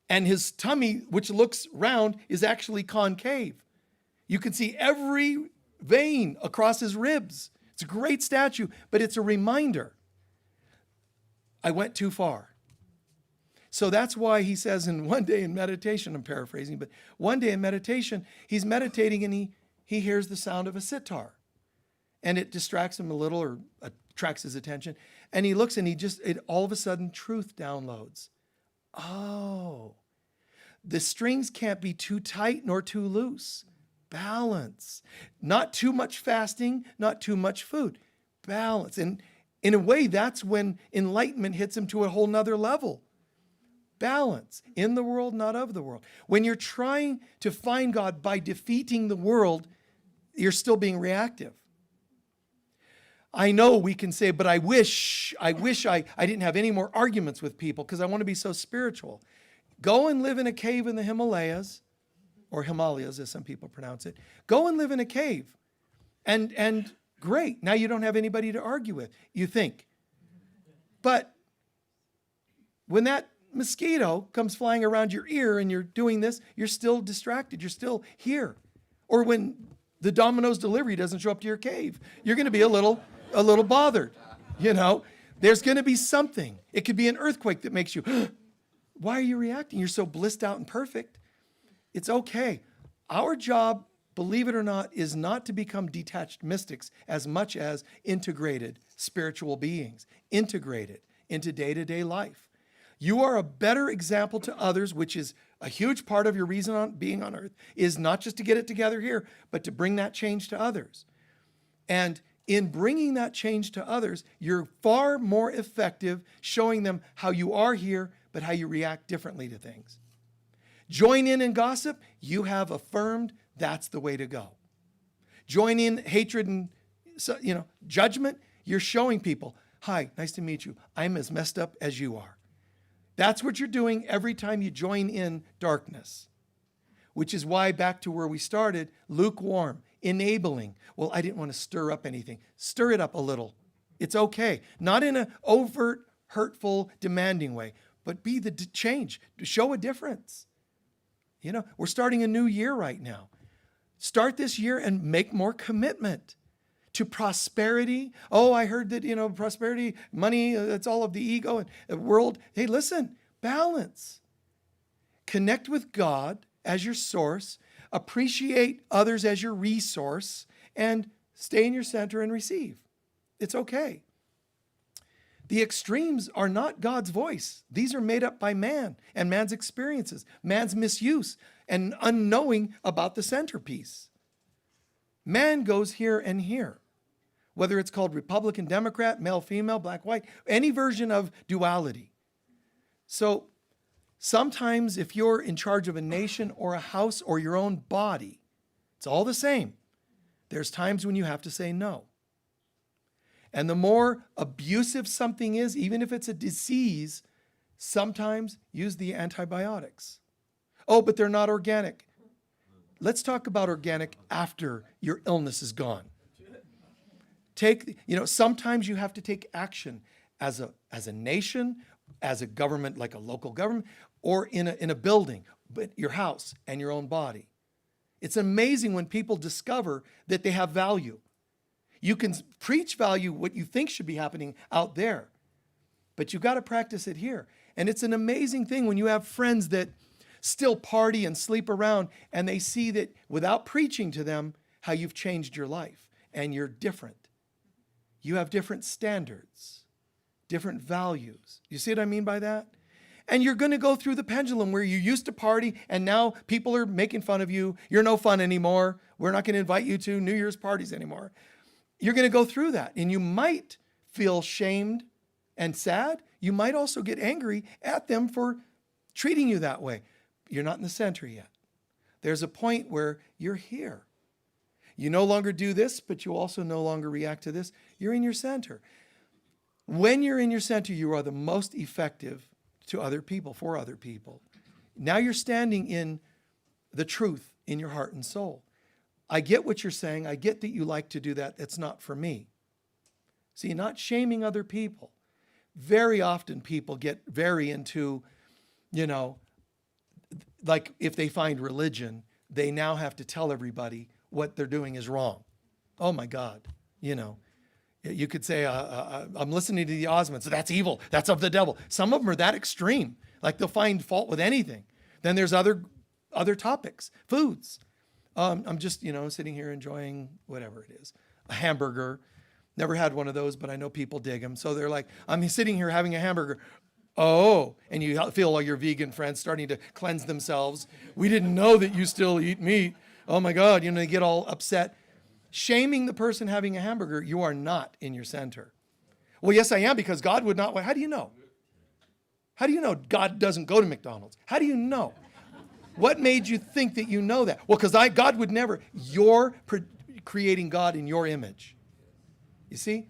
And his tummy, which looks round, is actually concave. You can see every vein across his ribs. It's a great statue, but it's a reminder. I went too far. So that's why he says in one day in meditation, I'm paraphrasing, but one day in meditation, he's meditating and he hears the sound of a sitar. And it distracts him a little or attracts his attention. And he looks and all of a sudden, truth downloads. Oh, the strings can't be too tight nor too loose. Balance. Not too much fasting, not too much food. Balance. And in a way, that's when enlightenment hits him to a whole nother level. Balance. In the world, not of the world. When you're trying to find God by defeating the world, you're still being reactive. I know we can say, but I wish I didn't have any more arguments with people because I want to be so spiritual. Go and live in a cave in the Himalayas, or Himalayas as some people pronounce it. Go and live in a cave. And great. Now you don't have anybody to argue with, you think. But when that mosquito comes flying around your ear and you're doing this, you're still distracted. You're still here. Or when the Domino's delivery doesn't show up to your cave, you're going to be a little a little bothered. You know, there's going to be something. It could be an earthquake that makes you, why are you reacting? You're so blissed out and perfect. It's okay. Our job, believe it or not, is not to become detached mystics as much as integrated spiritual beings, integrated into day-to-day life. You are a better example to others, which is a huge part of your reason on being on earth, is not just to get it together here, but to bring that change to others. And in bringing that change to others, you're far more effective showing them how you are here, but how you react differently to things. Join in gossip, you have affirmed that's the way to go. Join in hatred and judgment, you're showing people, hi, nice to meet you. I'm as messed up as you are. That's what you're doing every time you join in darkness, which is why, back to where we started, lukewarm, enabling. Well, I didn't want to stir up anything. Stir it up a little. It's okay. Not in an overt, hurtful, demanding way, but be the change. Show a difference. You know, we're starting a new year right now. Start this year and make more commitment to prosperity. Oh, I heard that, prosperity, money, that's all of the ego and the world. Hey, listen, balance. Connect with God as your source, appreciate others as your resource, and stay in your center and receive. It's okay. The extremes are not God's voice. These are made up by man and man's experiences, man's misuse, and unknowing about the centerpiece. Man goes here and here, whether it's called Republican, Democrat, male, female, black, white, any version of duality. So sometimes if you're in charge of a nation or a house or your own body, it's all the same. There's times when you have to say no. And the more abusive something is, even if it's a disease, sometimes use the antibiotics. Oh, but they're not organic. Let's talk about organic after your illness is gone. Sometimes you have to take action as a nation, as a government, like a local government, or in a building, but your house and your own body. It's amazing when people discover that they have value. You can preach value, what you think should be happening out there, but you got to practice it here. And it's an amazing thing when you have friends that still party and sleep around and they see that without preaching to them how you've changed your life and you're different. You have different standards, different values. You see what I mean by that? And you're going to go through the pendulum where you used to party and now people are making fun of you. You're no fun anymore. We're not going to invite you to New Year's parties anymore. You're going to go through that and you might feel shamed and sad. You might also get angry at them for treating you that way. You're not in the center yet. There's a point where you're here. You no longer do this, but you also no longer react to this. You're in your center. When you're in your center, you are the most effective to other people, for other people. Now you're standing in the truth in your heart and soul. I get what you're saying. I get that you like to do that. That's not for me. See, not shaming other people. Very often people get very into, like if they find religion, they now have to tell everybody what they're doing is wrong. Oh my God, You could say, I'm listening to the Osmonds, so that's evil, that's of the devil. Some of them are that extreme, like they'll find fault with anything. Then there's other topics, foods. I'm just, sitting here enjoying whatever it is, a hamburger. Never had one of those, but I know people dig them. So they're like, I'm sitting here having a hamburger. Oh, and you feel all your vegan friends starting to cleanse themselves. We didn't know that you still eat meat. Oh my God, they get all upset. Shaming the person having a hamburger, you are not in your center. Well, yes, I am, because God would not. How do you know? How do you know God doesn't go to McDonald's? How do you know? What made you think that you know that? Well, because God would never. You're creating God in your image. You see?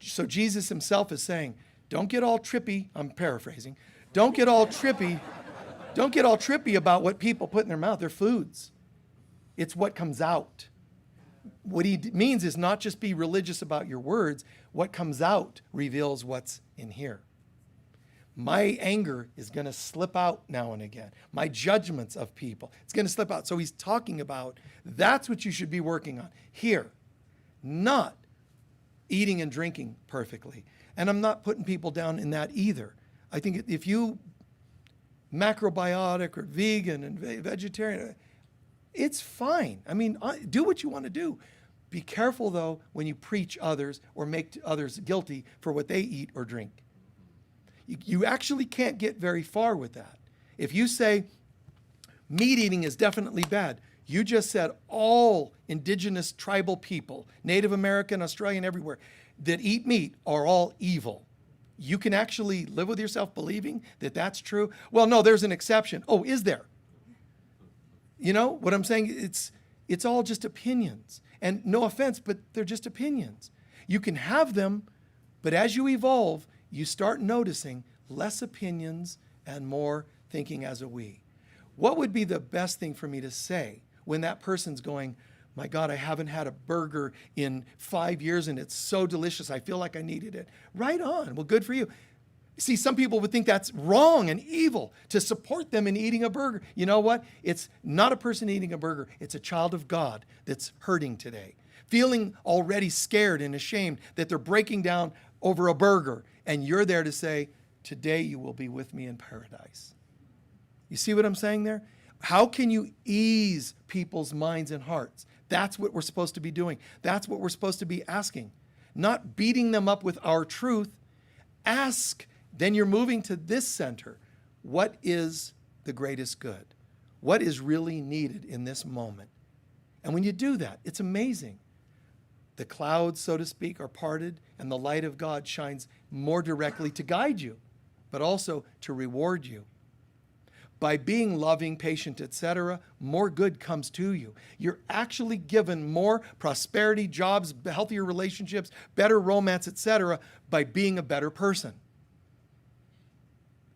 So Jesus himself is saying, don't get all trippy. I'm paraphrasing. Don't get all trippy. Don't get all trippy about what people put in their mouth. They're foods. It's what comes out. What he means is not just be religious about your words. What comes out reveals what's in here. My anger is going to slip out now and again. My judgments of people, it's going to slip out. So he's talking about that's what you should be working on here, not eating and drinking perfectly. And I'm not putting people down in that either. I think if you macrobiotic or vegan and vegetarian, it's fine. I mean, do what you want to do. Be careful, though, when you preach others or make others guilty for what they eat or drink. You actually can't get very far with that. If you say meat eating is definitely bad, you just said all indigenous tribal people, Native American, Australian, everywhere, that eat meat are all evil. You can actually live with yourself believing that that's true? Well, no, there's an exception. Oh, is there? You know what I'm saying? It's all just opinions. And no offense, but they're just opinions. You can have them, but as you evolve, you start noticing less opinions and more thinking as a we. What would be the best thing for me to say when that person's going, my God, I haven't had a burger in 5 years and it's so delicious, I feel like I needed it. Right on. Well, good for you. See, some people would think that's wrong and evil to support them in eating a burger. You know what? It's not a person eating a burger. It's a child of God that's hurting today, feeling already scared and ashamed that they're breaking down over a burger. And you're there to say, today you will be with me in paradise. You see what I'm saying there? How can you ease people's minds and hearts? That's what we're supposed to be doing. That's what we're supposed to be asking. Not beating them up with our truth. Ask. Then you're moving to this center. What is the greatest good? What is really needed in this moment? And when you do that, it's amazing. The clouds, so to speak, are parted, and the light of God shines more directly to guide you, but also to reward you. By being loving, patient, etc., more good comes to you. You're actually given more prosperity, jobs, healthier relationships, better romance, etc., by being a better person.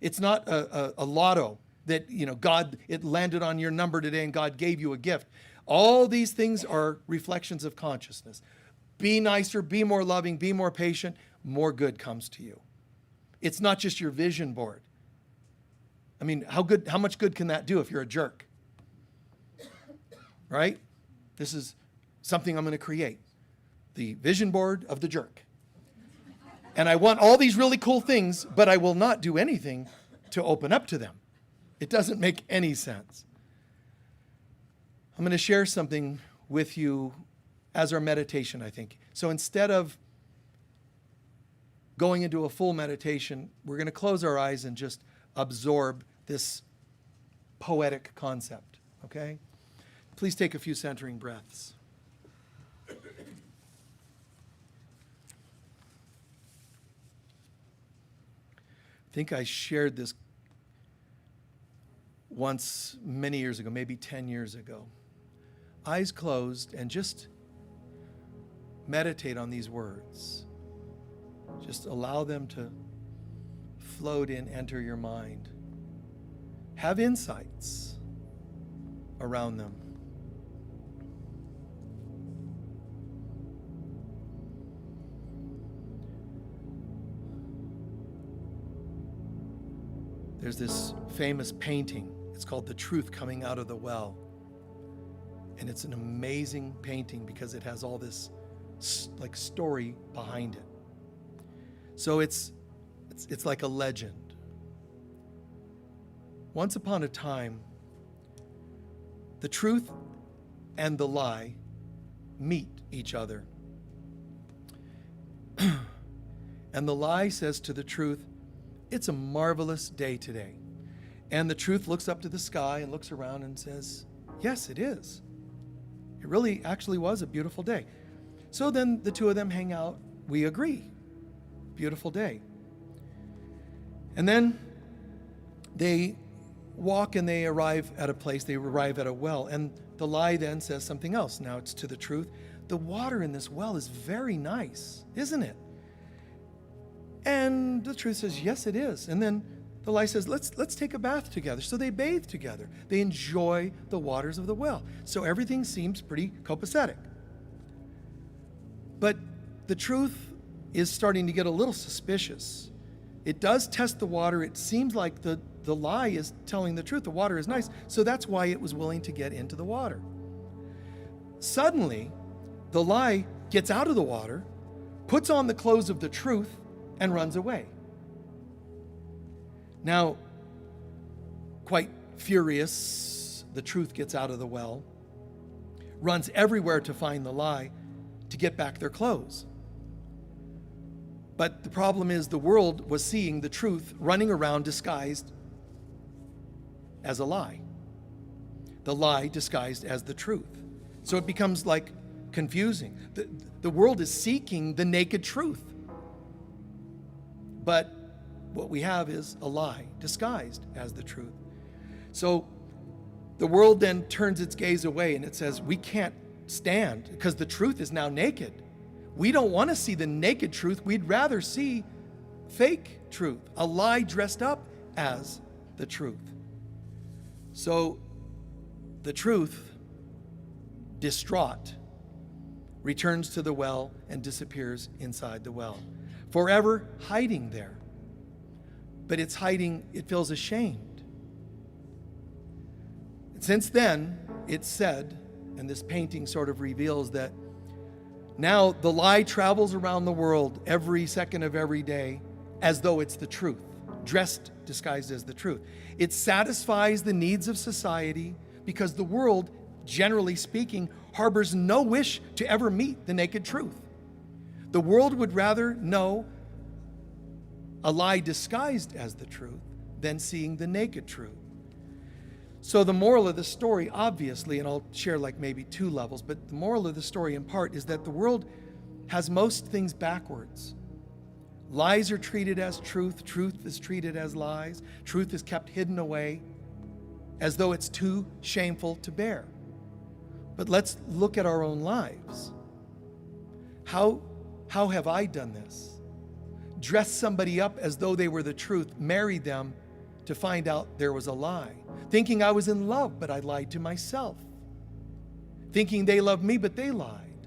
It's not a lotto that, God, it landed on your number today and God gave you a gift. All these things are reflections of consciousness. Be nicer, be more loving, be more patient, more good comes to you. It's not just your vision board. I mean, how much good can that do if you're a jerk? Right? This is something I'm going to create. The vision board of the jerk. And I want all these really cool things, but I will not do anything to open up to them. It doesn't make any sense. I'm going to share something with you as our meditation, I think. So instead of going into a full meditation, we're going to close our eyes and just absorb this poetic concept, okay? Please take a few centering breaths. I think I shared this once many years ago, maybe 10 years ago. Eyes closed and just meditate on these words. Just allow them to float in, enter your mind. Have insights around them. There's this famous painting. It's called The Truth Coming Out of the Well. And it's an amazing painting because it has all this like story behind it. So it's like a legend. Once upon a time, the truth and the lie meet each other. And the lie says to the truth, it's a marvelous day today. And the truth looks up to the sky and looks around and says, yes, it is. It really actually was a beautiful day. So then the two of them hang out. We agree. Beautiful day. And then they walk and they arrive at a place, they arrive at a well. And the lie then says something else. Now it's to the truth. The water in this well is very nice, isn't it? And the truth says, yes, it is. And then the lie says, let's take a bath together. So they bathe together. They enjoy the waters of the well. So everything seems pretty copacetic. But the truth is starting to get a little suspicious. It does test the water. It seems like the lie is telling the truth. The water is nice. So that's why it was willing to get into the water. Suddenly, the lie gets out of the water, puts on the clothes of the truth, and runs away. Now, quite furious, the truth gets out of the well, runs everywhere to find the lie to get back their clothes. But the problem is the world was seeing the truth running around disguised as a lie. The lie disguised as the truth. So it becomes like confusing. The world is seeking the naked truth. But what we have is a lie disguised as the truth. So the world then turns its gaze away and it says, we can't stand because the truth is now naked. We don't want to see the naked truth. We'd rather see fake truth, a lie dressed up as the truth. So the truth, distraught, returns to the well and disappears inside the well, forever hiding there. But it's hiding, it feels ashamed. Since then, it's said, and this painting sort of reveals that now the lie travels around the world every second of every day as though it's the truth, dressed, disguised as the truth. It satisfies the needs of society because the world, generally speaking, harbors no wish to ever meet the naked truth. The world would rather know a lie disguised as the truth than seeing the naked truth. So the moral of the story, obviously, and I'll share like maybe two levels, but the moral of the story in part is that the world has most things backwards. Lies are treated as truth. Truth is treated as lies. Truth is kept hidden away as though it's too shameful to bear. But let's look at our own lives. How have I done this? Dressed somebody up as though they were the truth, married them to find out there was a lie. Thinking I was in love, but I lied to myself. Thinking they loved me, but they lied.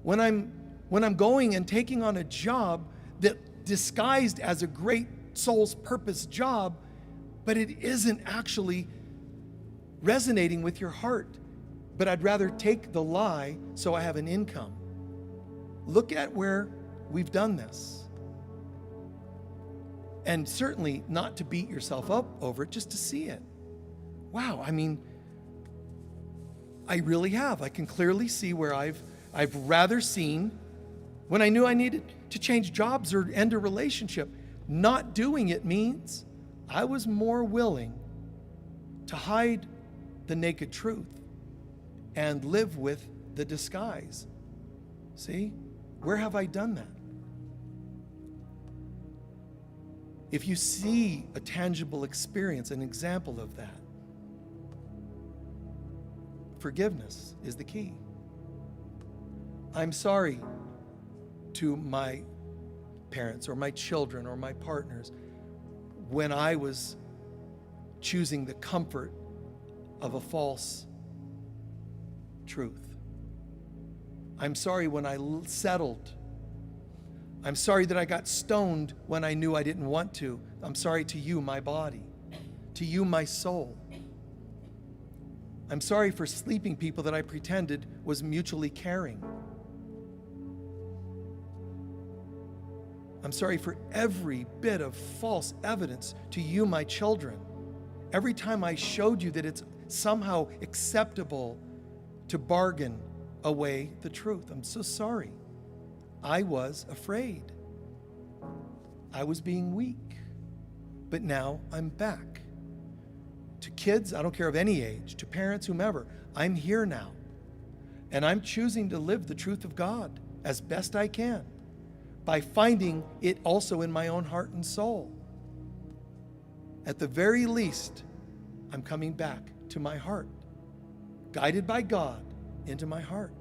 When I'm going and taking on a job that disguised as a great soul's purpose job, but it isn't actually resonating with your heart. But I'd rather take the lie so I have an income. Look at where we've done this. And certainly not to beat yourself up over it, just to see it. Wow, I mean, I really have. I can clearly see where I've rather seen when I knew I needed to change jobs or end a relationship. Not doing it means I was more willing to hide the naked truth and live with the disguise. See? Where have I done that? If you see a tangible experience, an example of that, forgiveness is the key. I'm sorry to my parents or my children or my partners when I was choosing the comfort of a false truth. I'm sorry when I settled. I'm sorry that I got stoned when I knew I didn't want to. I'm sorry to you, my body, to you, my soul. I'm sorry for sleeping people that I pretended was mutually caring. I'm sorry for every bit of false evidence to you, my children. Every time I showed you that it's somehow acceptable to bargain away the truth. I'm so sorry. I was afraid. I was being weak. But now I'm back. To kids, I don't care of any age, to parents, whomever, I'm here now. And I'm choosing to live the truth of God as best I can by finding it also in my own heart and soul. At the very least, I'm coming back to my heart, guided by God into my heart.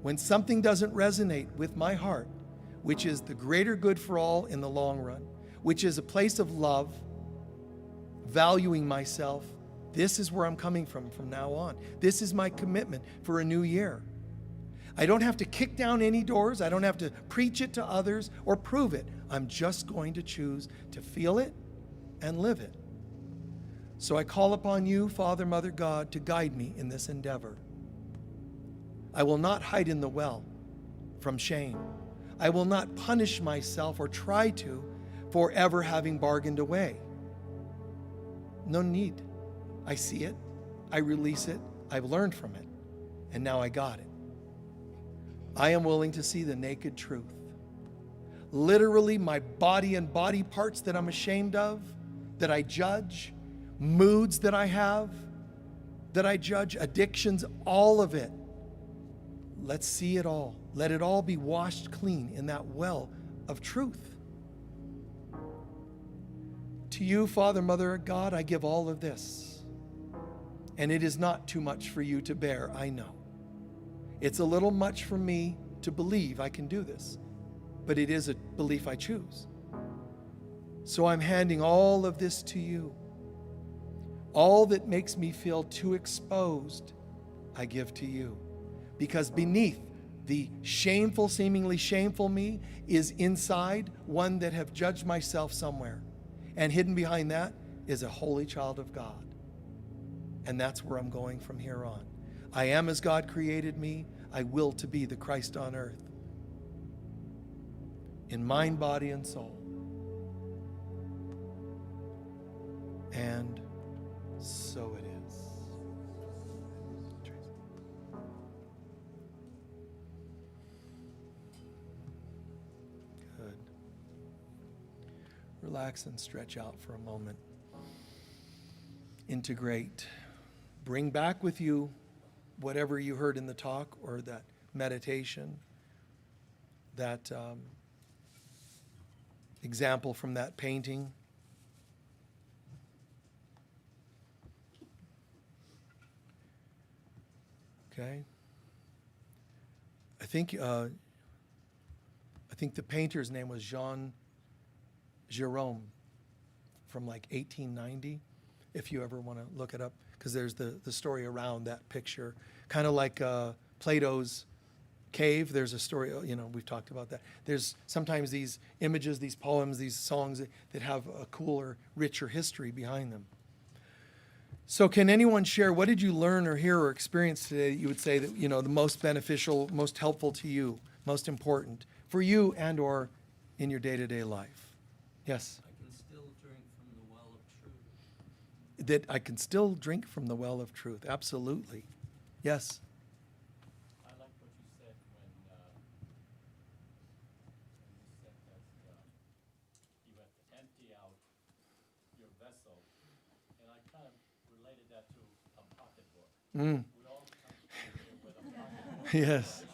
When something doesn't resonate with my heart, which is the greater good for all in the long run, which is a place of love, valuing myself, this is where I'm coming from now on. This is my commitment for a new year. I don't have to kick down any doors. I don't have to preach it to others or prove it. I'm just going to choose to feel it and live it. So I call upon you, Father, Mother, God, to guide me in this endeavor. I will not hide in the well from shame. I will not punish myself or try to for ever having bargained away. No need. I see it. I release it. I've learned from it. And now I got it. I am willing to see the naked truth. Literally, my body and body parts that I'm ashamed of, that I judge, moods that I have, that I judge, addictions, all of it. Let's see it all. Let it all be washed clean in that well of truth. To you, Father, Mother, God, I give all of this. And it is not too much for you to bear, I know. It's a little much for me to believe I can do this, but it is a belief I choose. So I'm handing all of this to you. All that makes me feel too exposed, I give to you. Because beneath the shameful, seemingly shameful me is inside one that have judged myself somewhere. And hidden behind that is a holy child of God. And that's where I'm going from here on. I am as God created me. I will to be the Christ on earth. In mind, body, and soul. And so it is. Good. Relax and stretch out for a moment. Integrate. Bring back with you whatever you heard in the talk or that meditation, that example from that painting. Okay. I think the painter's name was Jean Jerome from like 1890, if you ever want to look it up, because there's the story around that picture. Kind of like Plato's cave. There's a story, we've talked about that. There's sometimes these images, these poems, these songs that have a cooler, richer history behind them. So can anyone share, what did you learn or hear or experience today that you would say that, the most beneficial, most helpful to you, most important for you and or in your day-to-day life? Yes? I can still drink from the well of truth. That I can still drink from the well of truth. Absolutely. Yes? I like what you said when you said that you have to empty out your vessel, and I kind of related that to a pocketbook. Mm. We all come here with a pocketbook Yes. issues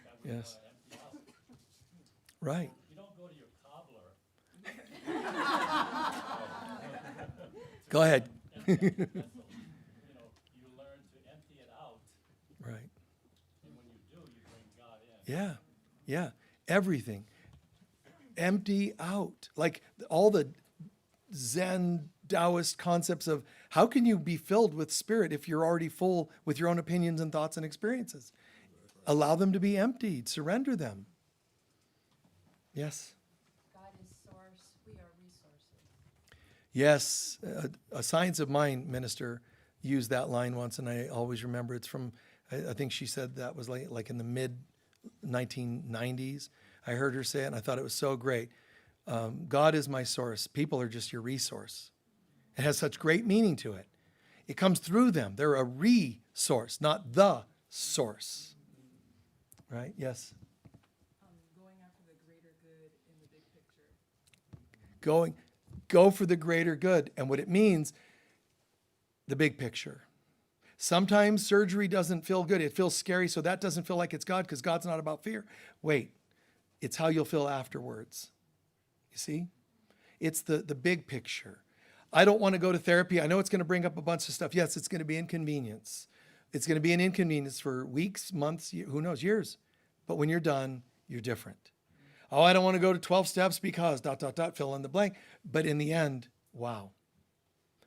that we Yes. want to empty out. Right. You don't go to your cobbler. Go ahead. Empty out your vessel. You learn to empty it out, Right. and when you do, you bring God in. Yeah. Yeah. Everything. Empty out. Like all the Zen Taoist concepts of how can you be filled with spirit if you're already full with your own opinions and thoughts and experiences? Allow them to be emptied. Surrender them. Yes. God is source, we are resources. Yes. A Science of Mind minister used that line once, and I always remember it's from, I think she said that was like in the mid 1990s. I heard her say it, and I thought it was so great. God is my source. People are just your resource. It has such great meaning to it. It comes through them. They're a resource, not the source. Right? Yes. Going after the greater good in the big picture. Go for the greater good. And what it means, the big picture. Sometimes surgery doesn't feel good. It feels scary, so that doesn't feel like it's God, because God's not about fear. Wait, it's how you'll feel afterwards. You see? It's the big picture. I don't want to go to therapy. I know it's going to bring up a bunch of stuff. Yes, it's going to be inconvenience. It's going to be an inconvenience for weeks, months, who knows, years. But when you're done, you're different. Oh, I don't want to go to 12 steps because ... fill in the blank. But in the end, wow.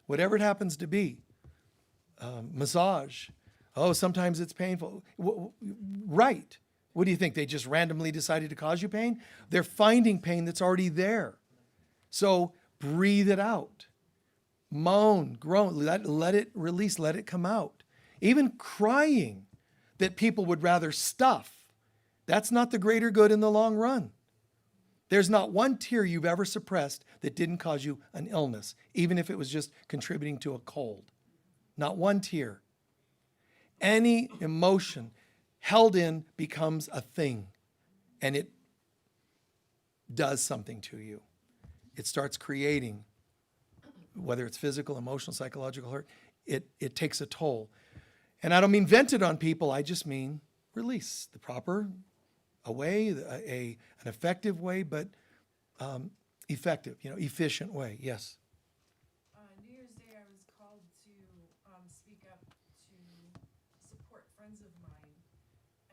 Whatever it happens to be, massage. Oh, sometimes it's painful. Right. What do you think? They just randomly decided to cause you pain? They're finding pain that's already there. So breathe it out. Moan, groan, let it release, let it come out. Even crying that people would rather stuff That's not the greater good in the long run. There's not one tear you've ever suppressed that didn't cause you an illness, even if it was just contributing to a cold. Not one tear. Any emotion held in becomes a thing, and it does something to you. It starts creating, whether it's physical, emotional, psychological hurt, it takes a toll. And I don't mean vent it on people, I just mean release the proper a way, an effective way, but effective, efficient way. Yes. New Year's Day, I was called to speak up to support friends of mine,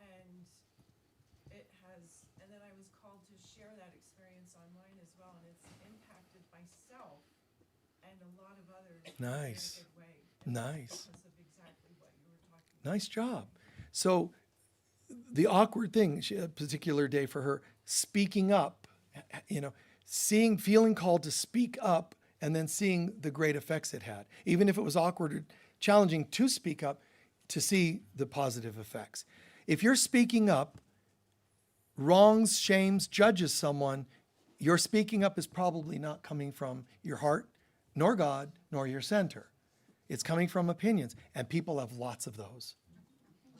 and and then I was called to share that experience online as well, and it's impacted myself and a lot of others Nice. in a good way. Nice. Because of exactly what you were talking about. Nice job. So the awkward thing, a particular day for her, speaking up, feeling called to speak up, and then seeing the great effects it had. Even if it was awkward or challenging to speak up, to see the positive effects. If you're speaking up, wrongs, shames, judges someone, your speaking up is probably not coming from your heart, nor God, nor your center. It's coming from opinions, and people have lots of those.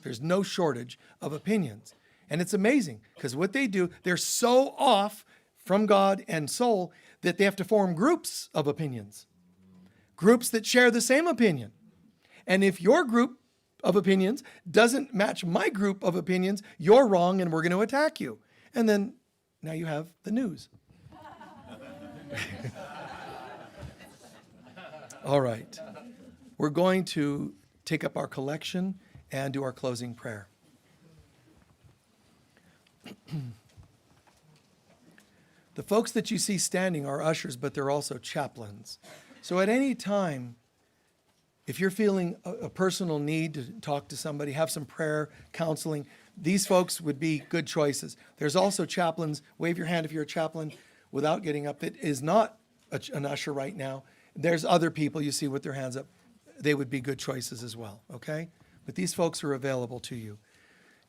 There's no shortage of opinions. And it's amazing because what they do, they're so off from God and soul that they have to form groups of opinions, groups that share the same opinion. And if your group of opinions doesn't match my group of opinions, you're wrong and we're going to attack you. And then now you have the news. All right. We're going to take up our collection and do our closing prayer. The folks that you see standing are ushers, but they're also chaplains. So at any time, if you're feeling a personal need to talk to somebody, have some prayer, counseling, these folks would be good choices. There's also chaplains. Wave your hand if you're a chaplain without getting up. That is not an usher right now. There's other people you see with their hands up. They would be good choices as well, okay? But these folks are available to you.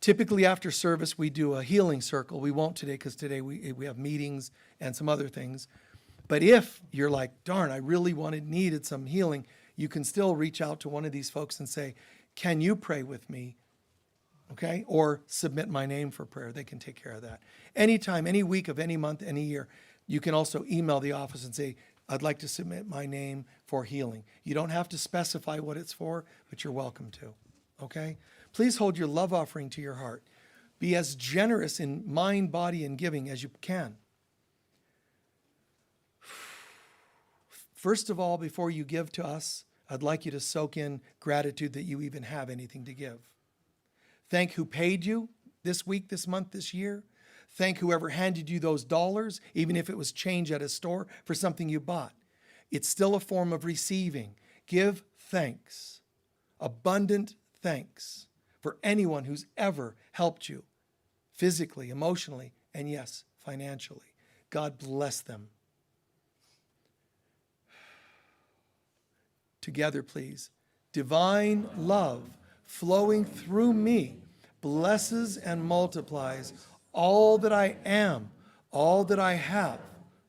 Typically after service, we do a healing circle. We won't today because today we have meetings and some other things. But if you're like, darn, I really needed some healing, you can still reach out to one of these folks and say, can you pray with me? Okay? Or submit my name for prayer. They can take care of that. Anytime, any week of any month, any year, you can also email the office and say, I'd like to submit my name for healing. You don't have to specify what it's for, but you're welcome to. Okay? Please hold your love offering to your heart. Be as generous in mind, body, and giving as you can. First of all, before you give to us, I'd like you to soak in gratitude that you even have anything to give. Thank who paid you this week, this month, this year. Thank whoever handed you those dollars, even if it was change at a store for something you bought. It's still a form of receiving. Give thanks, abundant thanks for anyone who's ever helped you physically, emotionally, and yes, financially. God bless them. Together, please. Divine love flowing through me blesses and multiplies all that I am, all that I have,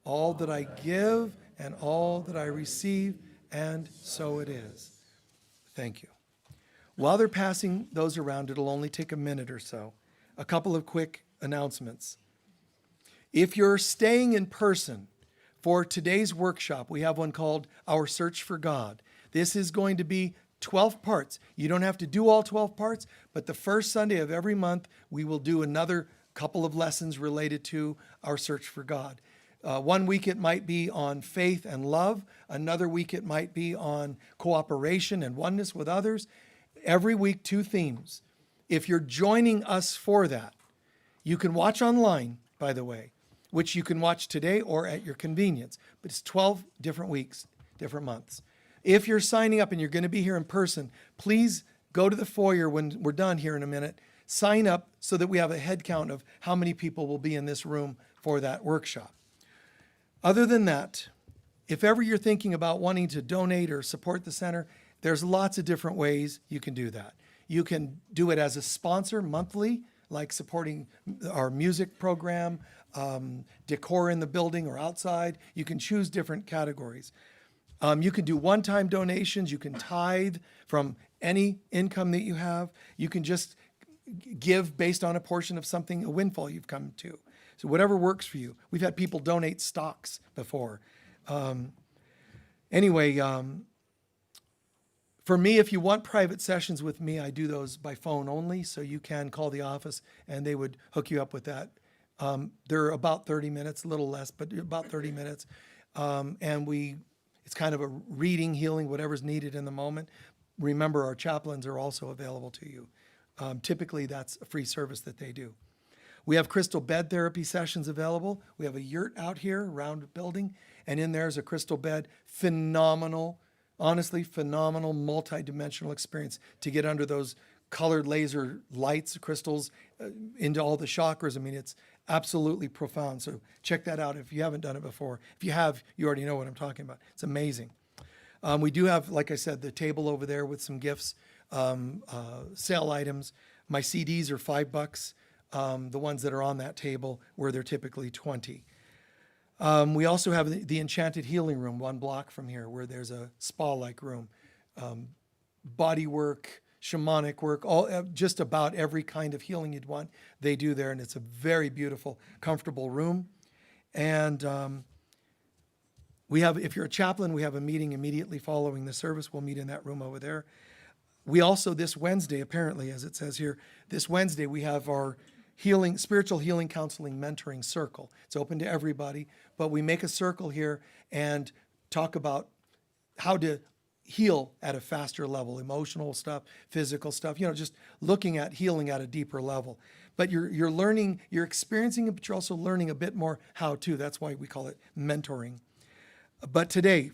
all that I give, and all that I receive, and so it is. Thank you. While they're passing those around, it'll only take a minute or so. A couple of quick announcements. If you're staying in person for today's workshop, we have one called Our Search for God. This is going to be 12 parts. You don't have to do all 12 parts, but the first Sunday of every month, we will do another couple of lessons related to our search for God. One week it might be on faith and love. Another week it might be on cooperation and oneness with others. Every week, 2 themes. If you're joining us for that, you can watch online, by the way, which you can watch today or at your convenience. But it's 12 different weeks, different months. If you're signing up and you're going to be here in person, please go to the foyer when we're done here in a minute. Sign up so that we have a head count of how many people will be in this room for that workshop. Other than that, if ever you're thinking about wanting to donate or support the center, there's lots of different ways you can do that. You can do it as a sponsor monthly like supporting our music program, decor in the building or outside. You can choose different categories. You can do one-time donations. You can tithe from any income that you have. You can just give based on a portion of something, a windfall you've come to. So whatever works for you. We've had people donate stocks before. Anyway, for me, if you want private sessions with me, I do those by phone only, so you can call the office and they would hook you up with that. They're about 30 minutes, a little less, but about 30 minutes. It's kind of a reading, healing, whatever's needed in the moment. Remember, our chaplains are also available to you. Typically, that's a free service that they do. We have crystal bed therapy sessions available. We have a yurt out here around the building, and in there is a crystal bed. Phenomenal, honestly, phenomenal, multi-dimensional experience to get under those colored laser lights, crystals, into all the chakras. I mean, it's absolutely profound. So check that out if you haven't done it before. If you have, you already know what I'm talking about. It's amazing. We do have, like I said, the table over there with some gifts, sale items. My CDs are $5. The ones that are on that table, where they're typically 20. We also have the Enchanted Healing Room, 1 block from here, where there's a spa-like room. Body work, shamanic work, just about every kind of healing you'd want, they do there, and it's a very beautiful, comfortable room. And if you're a chaplain, we have a meeting immediately following the service. We'll meet in that room over there. We also, this Wednesday, apparently, as it says here, this Wednesday, we have our spiritual healing counseling mentoring circle. It's open to everybody, but we make a circle here and talk about how to heal at a faster level, emotional stuff, physical stuff, just looking at healing at a deeper level. But you're learning, you're experiencing it, but you're also learning a bit more how to. That's why we call it mentoring. But today,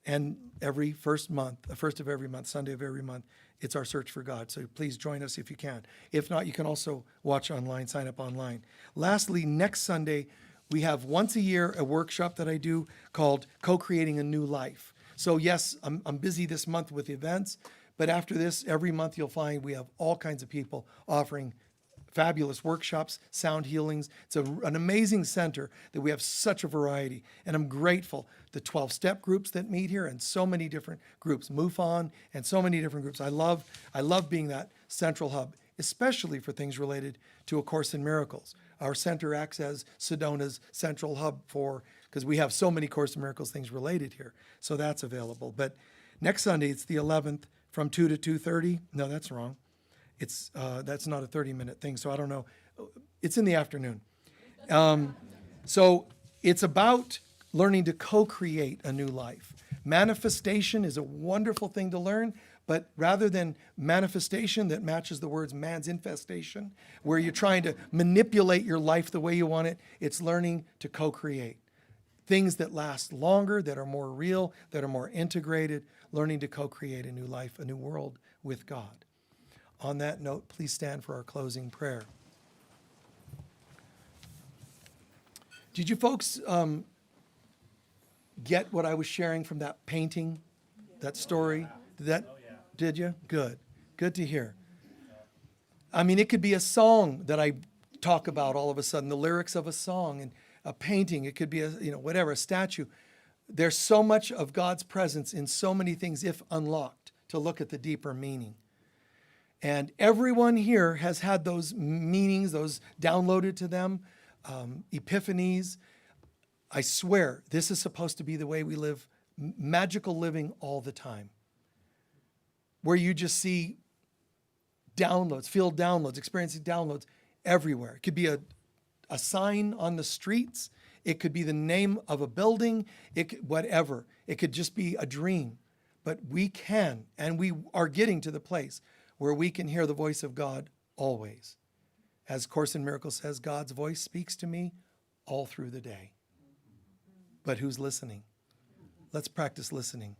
and every first of every month, Sunday of every month, it's our Search for God. So please join us if you can. If not, you can also watch online, sign up online. Lastly, next Sunday, we have once a year a workshop that I do called Co-Creating a New Life. So yes, I'm busy this month with events, but after this, every month you'll find we have all kinds of people offering fabulous workshops, sound healings. It's an amazing center that we have such a variety. And I'm grateful. The 12-step groups that meet here and so many different groups, MUFON and so many different groups. I love being that central hub, especially for things related to A Course in Miracles. Our center acts as Sedona's central hub because we have so many Course in Miracles things related here. So that's available. But next Sunday, it's the 11th from 2 to 2:30. No, that's wrong. That's not a 30-minute thing, so I don't know. It's in the afternoon. So it's about learning to co-create a new life. Manifestation is a wonderful thing to learn, but rather than manifestation that matches the words man's infestation, where you're trying to manipulate your life the way you want it, it's learning to co-create. Things that last longer, that are more real, that are more integrated, learning to co-create a new life, a new world with God. On that note, please stand for our closing prayer. Did you folks get what I was sharing from that painting, that story? Did you? Good. Good to hear. I mean, it could be a song that I talk about all of a sudden, the lyrics of a song, and a painting. It could be a statue. There's so much of God's presence in so many things if unlocked to look at the deeper meaning. And everyone here has had those meanings, those downloaded to them, epiphanies. I swear, this is supposed to be the way we live, magical living all the time, where you just see downloads, feel downloads, experiencing downloads everywhere. It could be a sign on the streets. It could be the name of a building. Whatever. It could just be a dream. But we can, and we are getting to the place where we can hear the voice of God always. As Course in Miracles says, God's voice speaks to me all through the day. But who's listening? Let's practice listening.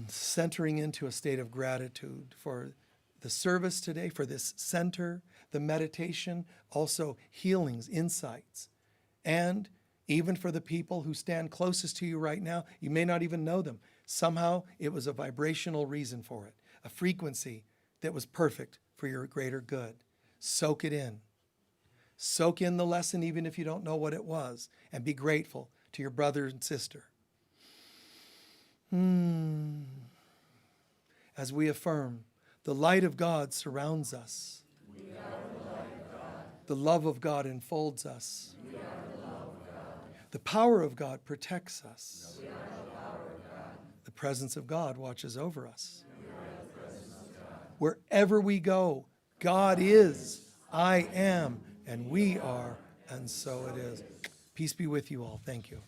Centering into a state of gratitude for the service today, for this center, the meditation, also healings, insights, and even for the people who stand closest to you right now. You may not even know them. Somehow it was a vibrational reason for it, a frequency that was perfect for your greater good. Soak it in. Soak in the lesson even if you don't know what it was, and be grateful to your brother and sister. As we affirm, the light of God surrounds us. The love of God enfolds us. The power of God protects us. The presence of God watches over us. Wherever we go, God is, I am, and we are, and so it is. Peace be with you all. Thank you.